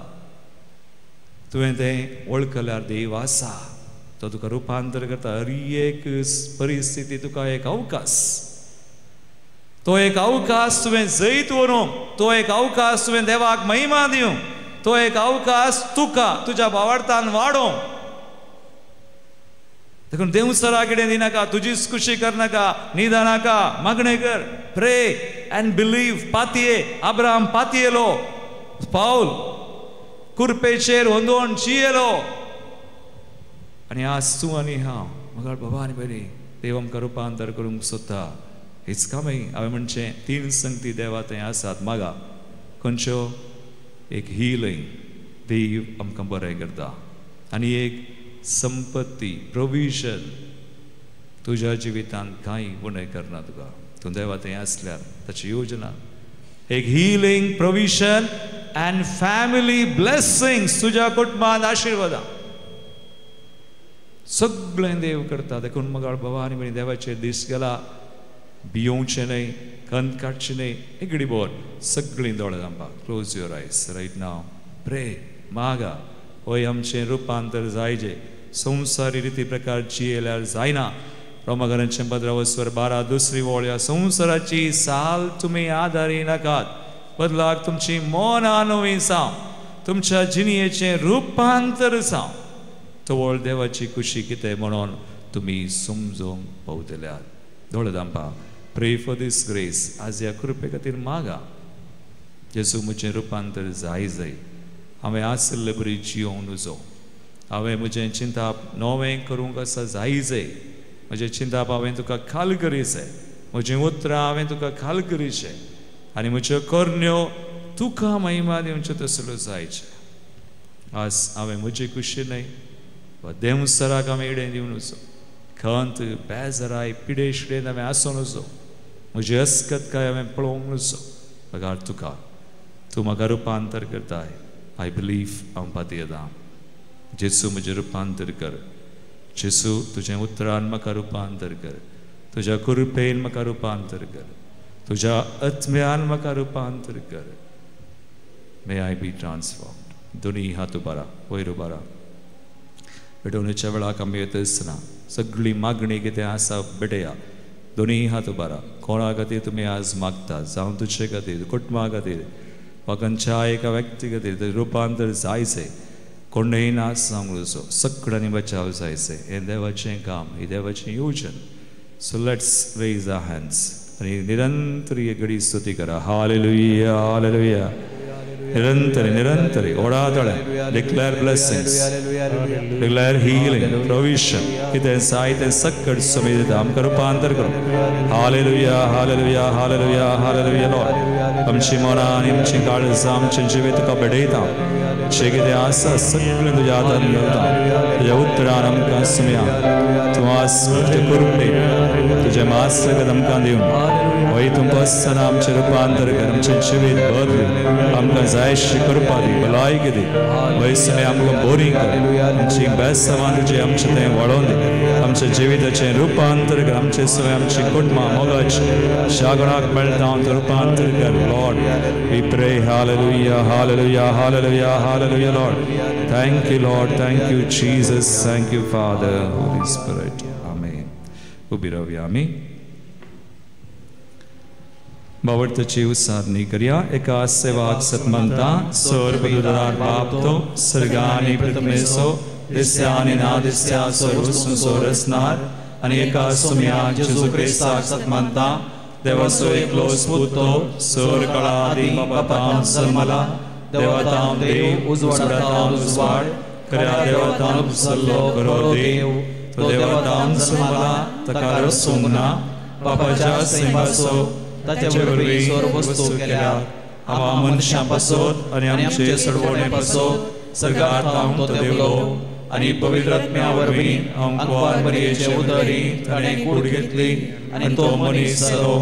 तुवें तें वळखल्यार देव आसा तो तुका रुपांतर करता हर एक परिस्थिती तुका एक अवकाश तो एक अवकाश तुवें जैत व्हरूंक तो एक अवकाश तुवें देवाक महिमा दिवंक तो एक अवकाश तुका तुज्या भावार्थान वाडोवंक देखून देवसरा कितें दिनाका तुजीच खुशी करनाका निदानाका मागणें कर प्रे एंड बिलीव पातये अब्राहम पातयेलो पाऊल कुरपेचेर होंदोन जियेलो आनी आज तूं आनी हांव मगळ भगवान बरी देव आमकां रुपांतर करूंक सोदता हीच कामय हांवें म्हणचें 3 संगती देवा थंय आसात मागा खंयच्यो एक हीलिंग देव आमकां बरें करता आनी एक संपत्ती प्रोविजन तुज्या जिवितांत कांय उणें करना तुका तूं देवा थंय आसल्यार ताची योजना एक healing provision end family blessings तुज्या कुटुंबांत आशिर्वादां सगळें देव करता देखून मगाळ भवानी म्हणी देवाचेर दीस गेला भियोवचें न्हय खंत काडचें न्हय एक घडीभर सगळीं दोळे धांपा close your eyes right now pray मागा होय आमचें रुपांतर जायजें संवसारी रिती प्रकार जियेल्यार जायना रोमाकारांचें 15:12 दुसरी वळ ह्या संवसाराची साल तुमी आदारी नाकात बदलाक तुमची मोना नवी जावं तुमच्या जिणेचें रुपांतर जावं तो वळ देवाची खुशी कितें म्हणून तुमी समजूंक पावतल्यात दोळे धांपा प्रे फॉर दीस ग्रेस आज ह्या कृपे खातीर मागा जेजू म्हजें रुपांतर जाय हांवें आसले बरी जियोंक नजो हांवें म्हजें चिंताप नवें करूंक आसा जाय म्हजें चिंताप हांवें तुका खाल करीचें म्हजें उतरां हांवें तुका खाल करीचें आनी म्हज्यो करण्यो तुका महिमा दिवच्यो तसल्यो जायचे आज हांवें म्हजी खुशी न्हय वा देवसराक हांवें इडें दिवन नजो खंत बेजाराय पिडेशिडेन हांवें आसूं नजो म्हजी अस्कतकाय हांवें पळोवंक नजो पगार तुका तूं म्हाका रुपांतर करताय आय बिलीव हांव पातयें येता जेजू म्हजें रुपांतर कर जेजू तुजें उतरान म्हाका रुपांतर कर तुज्या कृपेन म्हाका रुपांतर कर तुज्या आत्म्यान म्हाका रुपांतर कर मे आय बी ट्रान्सफॉर्म्ड दोनी हात उबारा वयर उबारा पेटोवणेच्या वेळाक आमी येता आसतना सगळी मागणी कितें आसा बेटया दोनी हात उबारा कोणा खातीर तुमी आज मागता जावं तुजे खातीर कुटुंबा खातीर वा खंयच्या एका व्यक्ती खातीर तें रुपांतर जायचें कोणय नास जावंक नजो सगळ्यांनी बचाव जायचें हें देवाचें काम ही देवाचें योजन so let's raise our hands आनी निरंतर ही घडी स्तुती करा हालेलुया हालेलुया निरंतर ओडादळे declare blessings declare healing provision कितें जाय तें सकट सुमी दिता आमकां रुपांतर करूं hallelujah hallelujah hallelujah hallelujah lord आमची मनां आनी आमची काळजां आमचें जिवीत तुका भेटयता जें कितें आसा सगळें तुज्या हातांत दवरता तुज्या उतरान आमकां सुमया तूं आज तुजे कृपेन तुजें मास्सगत आमकां दिवन वयतूंक आसतना आमचें रुपांतर कर आमचें जिवीत बदल आमकां जायशी करपा दी भलायकी दी वयसुनी आमकां बोरी कर आमची बेसांवां तुजें आमचें तें वाडोवन दी आमच्या जिविताचें रुपांतर कर आमचें सगळें आमची कुटुंबां मोगाचीं शागणाक मेळटा हांव रुपांतर कर lord we pray hallelujah hallelujah hallelujah hallelujah lord thank you lord thank you Jesus thank you father holy spirit amen उबी रावया आमी बावडताची उसारणी करया एका सेवाक सतमंता सोर बदुदार बाप तो सर्गानी प्रथमेसो दिस्यानी ना दिस्या सोरवसून सोरसनार आणि एका सुम्याक जेजू क्रिस्ताक सतमंता देवाचो एकलो स्पुतो सोर कळादी बापाताम जल्मला देवाताम देव उजवाडाताम उजवाड खऱ्या देवाताम सल्लो करो देव तो देवाताम जल्मला ताका रसूंक ना बापाच्या सैमासो ताचे वरवीं सर्व वस्तू केल्यात आवा मनशां पासत आनी आमचे सडवणे पासत सर्गांत तो देवलो आनी पवित्र आत्म्या वरवीं अंकुवार मरियेचे उदरी ताणें कूड घेतली आनी तो मनीस जालो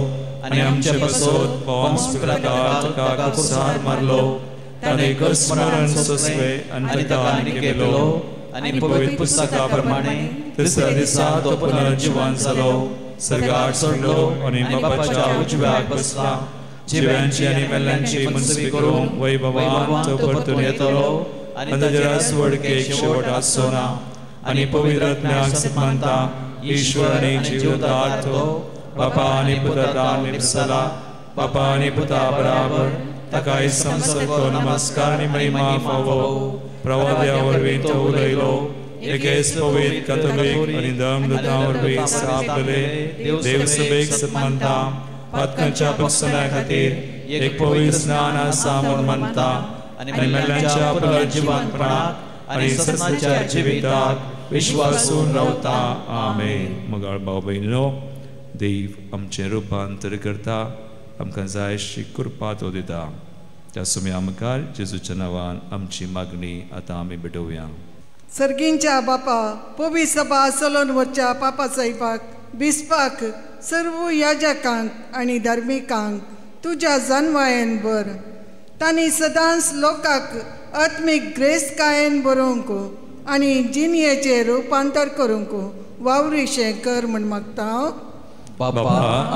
आनी आमचे पासत पोंस पिलाताक कुसार मारलो ताणें स्मरण सोंसले आनी ताणें केलो आनी पवित्र पुस्तका प्रमाणे तिसऱ्या दिसा तो पुनर्जीवन जालो सर्गार चडलो आनी बापाच्या उजव्याक बसला जिव्यांची आनी मेल्ल्यांची मनसवी करूंक वैभवान तो परतून येतलो आनी ताच्या सुवाळकेक शेवट आसचो ना आनी पवित्र आत्म्याक मानता ईश्वर आनी जीवदार तो बापा आनी पुता निर्मला बापा आनी पुता बराबर ताकाय समसतो नमस्कार आनी महिमा फावो प्रवाद्या वरवीं तो उलयलो एकेच पवित्र कॅथोलीक आनी धर्मदूतां वरवीं सापले देव सभेक मानता पातकांच्या पक्षां खातीर एक पवित्र स्नान आसा म्हूण मानता आनी मेल्ल्यांच्या पुनर्जीवनपणाक आनी सदांच्या जिविताक विश्वासून रावता आमेन. मोगाळ भाव भयणीनो, देव आमचें रुपांतर करता, आमकां जाय अशी कृपा तो दिता. त्या सुमया मुखार जेजूच्या नांवान आमची मागणी आतां आमी भेटोवया. सर्गींच्या बापा, पवित्र सभा चलोवन वरच्या पापा साहेबाक बिस्पाक सर्व याजकांक आनी धार्मिकांक तुज्या जन्मायेन बर. तांणी सदांच लोकांक आत्मीक ग्रेस्तकायेन बरोवंक आनी जिणयेचें रुपांतर करूंक वावरीशें कर म्हूण मागता. बाबा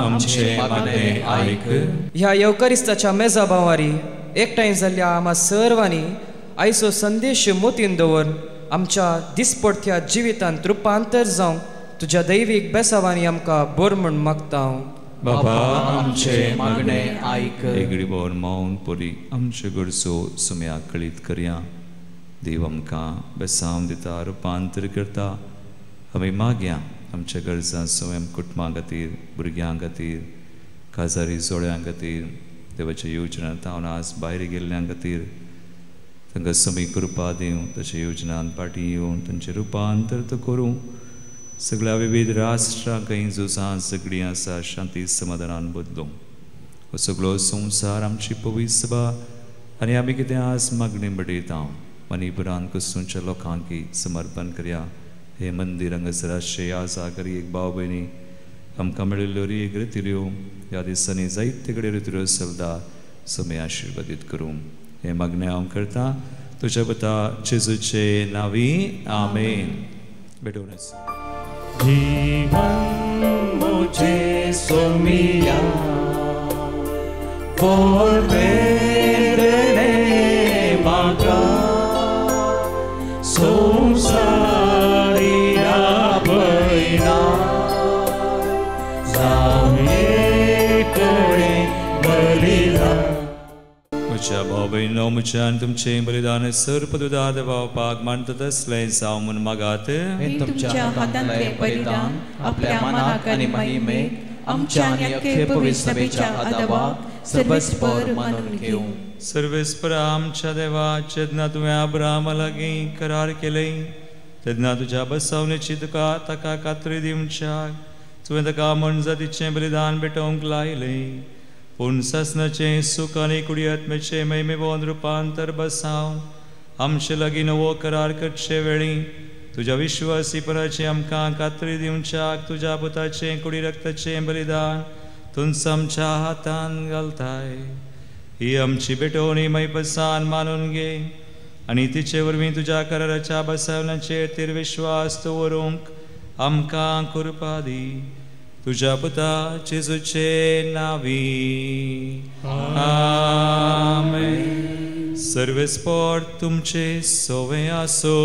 आमचे मागणे आयक. ह्या येवकारिस्ताच्या मेजा भावारी एकठांय जाल्ल्या आम्हा सर्वांनी आयचो संदेश मोतीन दवरून आमच्या दिसपडत्या जिवितांत रुपांतर जावंक तुज्या दैवीक बेसावांनी आमकां बर म्हूण मागता. बाबा आमचे मागणे आयक. एगडी बोर मौन परी आमच्यो गरजो सुम्याक कळीत करया. देव आमकां बेसांव दिता, रुपांतर करता. आमी मागया आमच्या गरजां स्वयं कुटुंबां खातीर, भुरग्यां खातीर, काजारी जोड्यां खातीर, देवाच्या योजना तावन आज भायर गेल्ल्यां खातीर तांकां समी कृपा दिवं, ताच्या योजनान फाटीं येवन तांचें रुपांतर तो करूं. सगळ्या विविध राष्ट्रांक झुजां सगळीं आसा शांती समाधानान बदलूं. हो सगळो संवसार आमची पवित्र सभा आनी आमी कितें आज मागणी बडयता मणिपुरान कुसूंच्या लोकांक समर्पण करया. हे मंदिर हांगासर आसचें आसा करी एक भाव भयणी आमकां मेळिल्ल्यो एक रितीऱ्यो ह्या दिसांनी जायते कडेन रितीऱ्यो चलता, समे आशिर्वादीत करूं. हे मागणें हांव करता तुज्या पुता जेजूचे नांवी. आमेन. भेटून जीवन मुझे सुमिया volveré maga संसारिया बैना जामेकडे बलिदान. म्हज्या भाव भयणीनो, म्हज्यान तुमचें बलिदान सर्पदुदाद भावपाक मानतात असलें जावं म्हूण मागात. तुमच्या हातांतलें बलिदान आपल्या मनाक आनी महिमेक आमच्या आनी अख्खे पवित्र सभेच्या आदावाक सर्वेस्पर मानून घेवं. सर्वेस्परा आमच्या देवा, जेन्ना तुवें अब्राहमा लागीं करार केलें तेन्ना तुज्या बसवणेची तुका ताका खात्री दिवच्याक तुवें ताका मनजातीचें बलिदान भेटोवंक लायलें. पूण सासणाचें सुख आनी कुडी आत्म्याचें महिमेवन रुपांतर बसावन आमचे लागीं नवो करार करचे वेळी तुज्या विश्वासीपणाची आमकां खात्री दिवच्याक तुज्या पुताचें कुडी रक्ताचें बलिदान तुमच आमच्या हातान घालताय. ही आमची भेटवणी मैपसान मानून घे आनी तिचे वरवीं तुज्या कराराच्या बसवण्याचेर तिर विश्वास दवरूंक आमकां कृपा दी. तुज्या पुता जेजूचे नांवी. आमेन. सर्वेस्पर तुमचे सोवे आसो.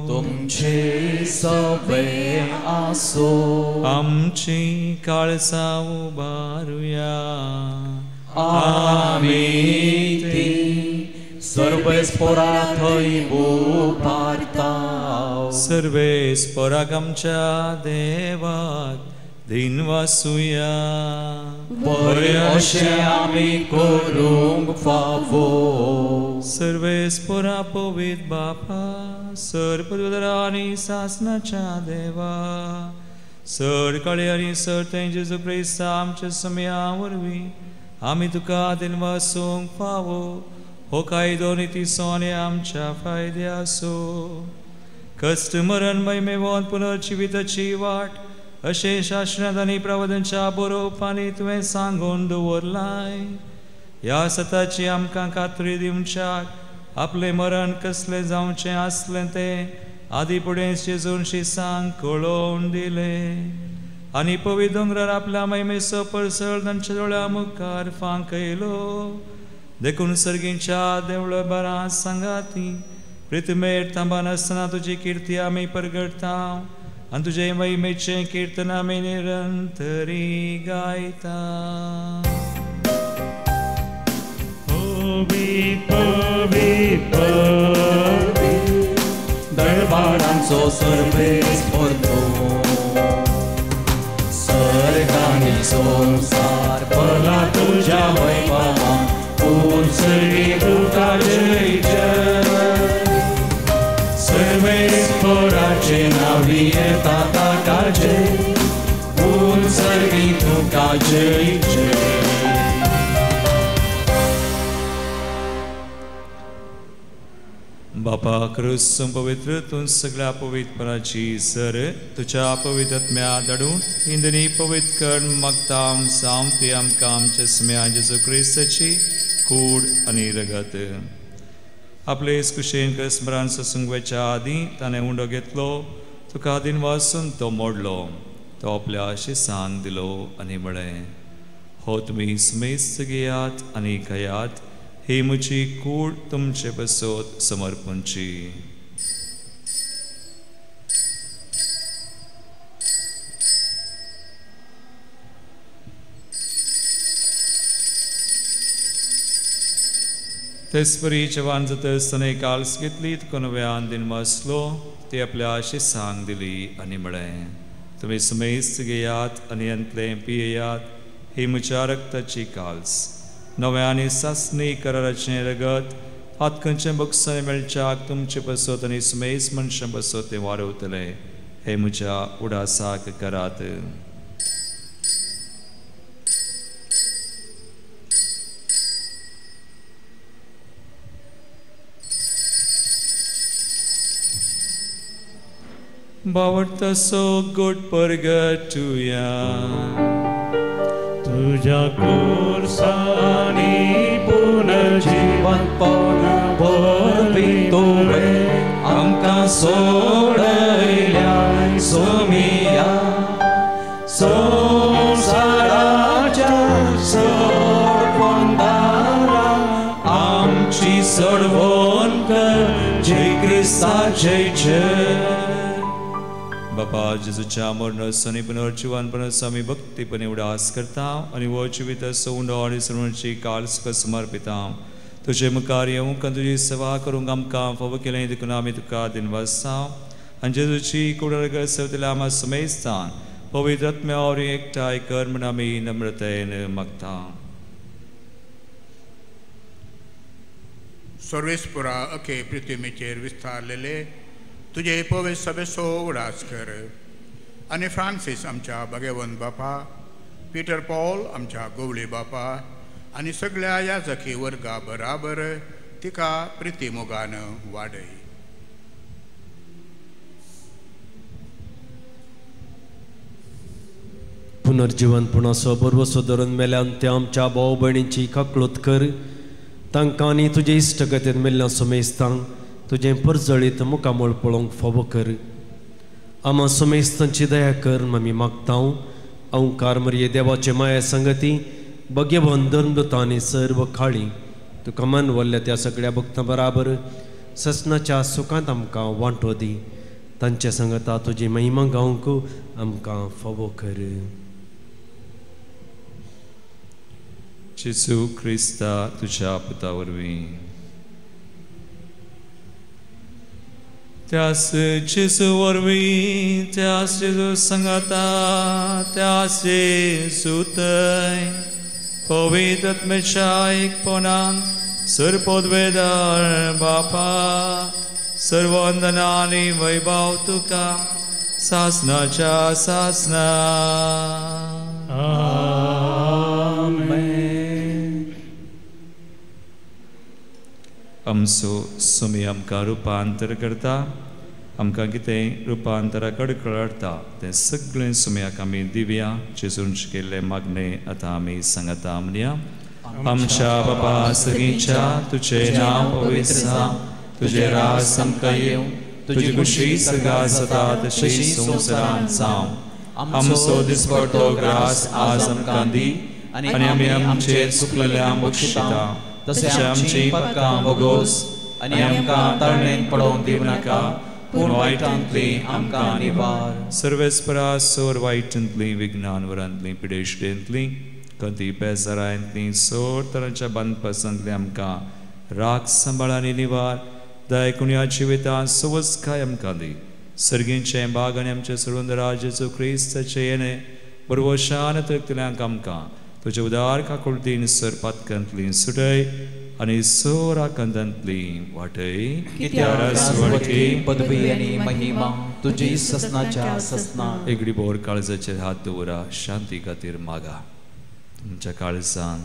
तुमचे सोवे आसो. आमची काळजां उबारुया. आमी ती सर्वेस्परा थंय उबारता. सर्वेस्पराक आमच्या देवाक दिन वासुया. बरें अशें आमी करूंक फावो. सर्वेस्परा पवित्र बापा, सर्पदुदार आनी सासणाच्या देवा, सर काळे आनी सर थंय जेजू क्रिस्त आमच्या समेया वरवीं आमी तुका दिन वासूंक फावो. हो कायदो नितीसो आनी आमच्या फायद्या आसो. कष्ट मरण महिमेवान पुनर्जिविताची वाट अशे शास्त्रांत आनी प्रवादांच्या बरोवपांनी तुवें सांगून दवरलाय. ह्या सताची आमकां खात्री दिवच्याक आपले मरण कसले जावचें आसलें तें आदी फुडें जेजूनशी सांग कळोवन दिलें. आनी पवित्र दोंगरार आपल्या महिमेचो परसळ तांच्या दोळ्या मुखार फांकयलो. देखून सर्गींच्या देवळा बरां सांगाती पृथ्वीमेर थांबान आसतना तुजी किर्ती आमी परगडता आनी तुजे महिमेचें किर्तन आमी निरंतरी गायता. दरबारांचो सर्वेस परतो सर्गांनी संसार भला तुज्या वैभवान पूर्ण सर्गी तुका जय जय. सर्वेस्पराचे नावी येता ताका जय पूर्ण सर्गी तुका जय जय. बापा क्रूस पवित्र तूं सगळ्या पवित्रपणाची सर तुझ्या पवित्रत्म्या धाडून इंदनी पवित्र कर मागता साम ती आमकां आमच्या स्म्या जेजू क्रिस्ताची कूड आनी रगत. आपले कुशेन स्मरण सत्संगाच्या आदीं ताणें उंडो घेतलो तुका आदीन वाचून तो मोडलो तो आपल्या शिसांक दिलो आनी म्हळें हो तुमी स्मेस्त घेयात आनी खयात ही म्हजी कूड तुमचे बसोत समर्पणची. तेसपरी जवान जाता आसतना काल्स घेतली कोनव्यान दिन वाचलो ती आपल्या शिसांक दिली आनी म्हळें तुमी समेस्त घेयात आनी अंतलें पियेयात ही म्हज्या रक्ताची काल्स नव्या आनी सासणी कराराचें रगत हातखंयचें बक्षांय मेळच्याक तुमचे बसत आनी समेस मनशां बसत तें वाडवतले हे म्हज्या उडासाक करात. बावडतासो गोड परगटुया तुझ्या कुर्सानी पुनर्जीवन पावना भरवी तुवें आमकां सोडयल्या सोमिया संवसाराच्या सोडवण दारा आमची सोडवण कर जय क्रिस्ता जय जय. बापा जेजूच्या मरणासनी पुनर्जीवनपणाचो आमी भक्तीपणे उडास करता आनी वो जिविताचो उंडो आनी सर्वांची काळ सुख समर्पिता. तुजे मुखार येवंक आनी तुजी सेवा करूंक आमकां फावो केलें देखून आमी तुका दिनवासता आनी जेजूची कुडरग सेवतल्या आमा समेस्तान पवित्र आत्म्यावर एकठांय कर म्हण आमी नम्रतेन मागता. सर्वेस्पुरा अखे पृथ्वीचेर विस्तारलेले तुझे पवित्र सभेचो उडास कर आनी फ्रांसीस आमच्या भगवंत बापा पीटर पॉल आमच्या गोवळी बापा आनी सगळ्या याजकी वर्गा बराबर तिका प्रिती मोगान वाडय. पुनर्जीवनपणाचो बरवसो धरून मेल्यान त्या आमच्या भाव भयणींची काकळूत कर तांकां आनी तुजे इश्टगतीन मेल्ल्या समेस्तांक तुजें परजळीत मुखामोळ पळोवंक फावो कर. आमा समेस्तांची दया कर आमी मागता. अवकार मरिये देवाचे माया संगती भगवान धर्मदूत आनी सर्व खाळी तुका मन व्हरल्या त्या सगळ्या भक्तां बराबर ससनाच्या सुखांत आमकां वांटो दी. तांचे संगता तुजी महिमा गावंक आमकां फावो कर. जेजू क्रिस्ता तुज्या पुता वरवीं त्यास जेजू वरवीं त्यास जेजू संगता त्यास जेजू थंय पवित्र आत्म्याच्या एकपणान सर्वोद्वेदार बापा सर्व वंदना आनी वैभव तुका सासनाच्या सासना. आमचो सुमी आमकां रुपांतर करता आमकां कितें रुपांतरा कडेन कळटा तें सगळें सुमयाक आमी दिवया. जेजून केल्ले मागणे आतां आमी सांगता म्हणया. आमच्या बाबा सगळींच्या तुझे नांव पवित्र जावं, तुझे राज आमकां येवं, तुजी खुशी सगळ्या जाता तशी संवसारांत जावं. आमचो दिसपडटो ग्रास आज आमकां दी आनी आमी आमचेर चुकलेल्यांक बक्षिता, तशें आमची पातकां भोगोस आनी आमकां तळमेन पडोवंक दिवं नाका, पूण वायटांतली आमकां निवार. सर्वेस्परा सोर वायटांतली, विघ्नान वरांतली, पिडेशडेंतली, कधी बेजारांतली, सोर तरांच्या बंदपासांतली आमकां राख सांबाळांनी निवार. दायकुण्या जिवितांत सवस्काय आमकां दी. सर्गींचे बाग आनी आमचे सर्वंदरा जेजू क्रिस्ताचे येणे बरोवशान तकतल्यांक आमकां तुजे उदार काकुळतीन सर पातकांतली सुटय आनी सोर आकांतांतली वाटय. पदवी आनी महिमा तुजी ससनाच्या ससना. एगडी बोर काळजाचेर हात दवरा, शांती खातीर मागा. तुमच्या काळजान,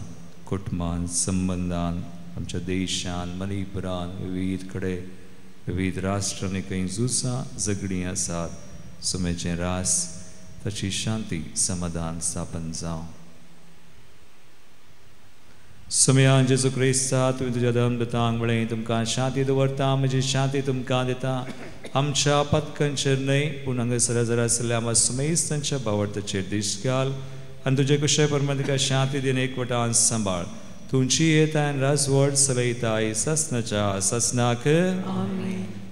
कुटुंबान, संबंधान, आमच्या देशान, मणिपुरान, विविध कडेन, विविध राष्ट्रांनी खंय झुजां झगडीं आसात. सुमेचें रास ताची शांती समाधान स्थापन जावं. सुमया जेजू क्रिस्ता तुवें तुज्या धर्मदूतांक म्हळें तुमकां शांती दवरता, म्हजी शांती तुमकां दिता. आमच्या पथकांचेर न्हय पूण हांगासर जर आसल्या आमच्या सुमेस्तांच्या भावार्थाचेर दिश्ट घाल आनी तुजे कुशे परमेन तुका शांती दिन एकवटान सांबाळ. तुमची येताय राजवट चलयताय ससनाच्या ससनाक.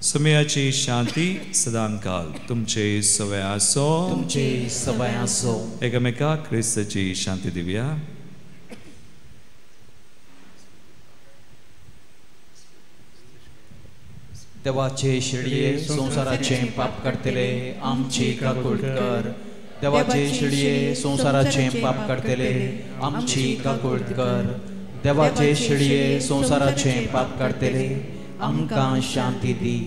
सुमयाची शांती सदां काल तुमचे सवय आसो, तुमचे सवय आसो. एकामेकाक क्रिस्ताची शांती दिवया. देवाचे शिडये संसाराचे पाप करतले आमची काकूळ कर. देवाचे शिडये संसाराचे पाप करतले आमची काकूळ कर. देवाचे शिडये संसाराचे पाप करतले आमकां शांती दी.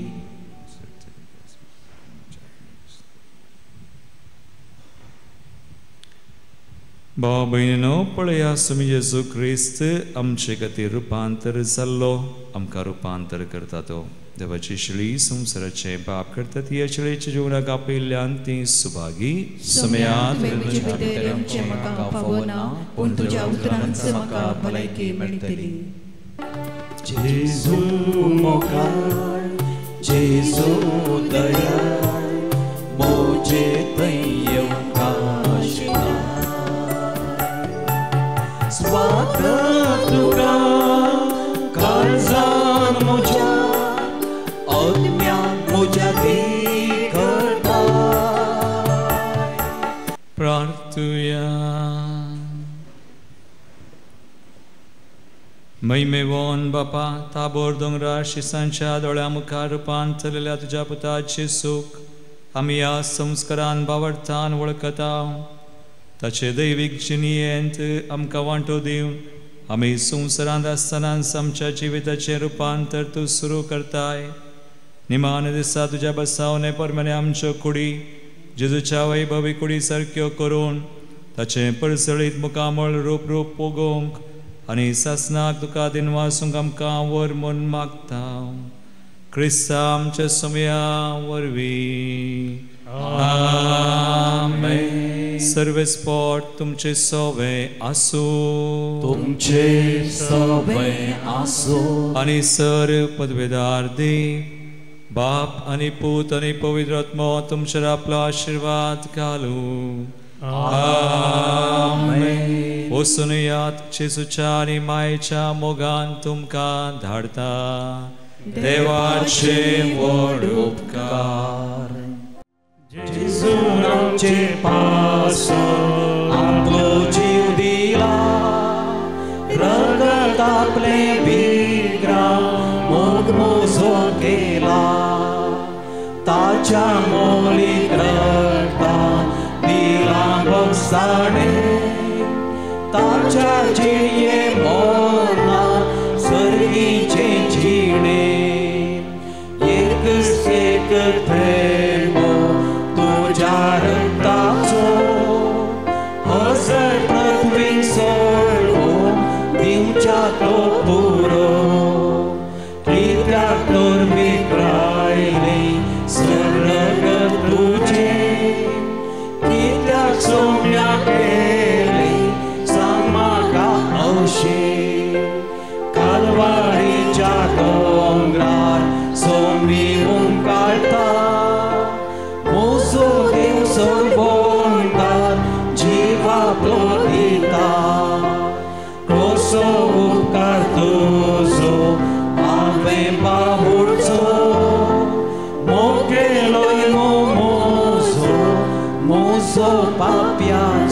भाव भयणीनो, पळया सुमी जेजू क्रिस्त आमचे खातीर रुपांतर जाल्लो, आमकां रुपांतर करता तो. देवाची शिळी संसाराचे पाप करतात. ह्या शिळेच्या जिवनाक आपयल्ल्यान ती सुभागी. सुमयात आमचे म्हाका फावना, पूण तुज्या उतरांच म्हाका भलायकी मेळटली. जेजू मोगाळ, जेजू दयाळ, मोजे थंय येवंक आशिना. स्वात तुका काळजान म्हज्या प्रार्थुया. महिमेवोन बापा, ताबोर दोंगरा शिसांच्या दोळ्या मुखार रुपांतरलेल्या तुज्या पुताचे सुख आमी ह्या संस्कारान बावडतान वळखता. ताचे दैवीक जिणयेंत आमकां वांटो दिवन आमी संवसारांत आसतनाच आमच्या जिविताचें रुपांतर तूं सुरू करताय. निमान दिसा तुज्या बसावने परमाणे आमच्यो कुडी जेजूच्या वैभवी कुडी सारक्यो करून ताचें परसळीत मुखामळ रूप रूप पोगोवंक आनी सासनाक तुका दिनवासूंक आमकां वर म्हूण मागता. क्रिस्ता आमच्या सुमया वरवीं. आमेन. सर्वेस्पोट तुमचे सवे आसूं, तुमचे सवे आसूं. आनी सर पदवेदार देव बाप आनी पूत आनी पवित्र आत्मा तुमचेर आपलो आशीर्वाद घालूं. आमेन. वचून यात जेजूच्या आनी मायेच्या मोगान तुमकां धाडता. देवाचे व्हड उपकार. जेजूचे पासून आपलो जीव दिला, रगत आपले बिग्रा मोग मोजो केला. ताच्या मोलीक रक्तान दिला बगसाणे, ताच्या जिणये मोना सर्गीचे जिणे. एक थेंबो तुज्या रक्ताचो हजर पृथ्वीक सोडून दिवच्या तो पुरो. कित्याक तर विक्रायली बाबूचो मोकेलोय मोजो पाप्याचो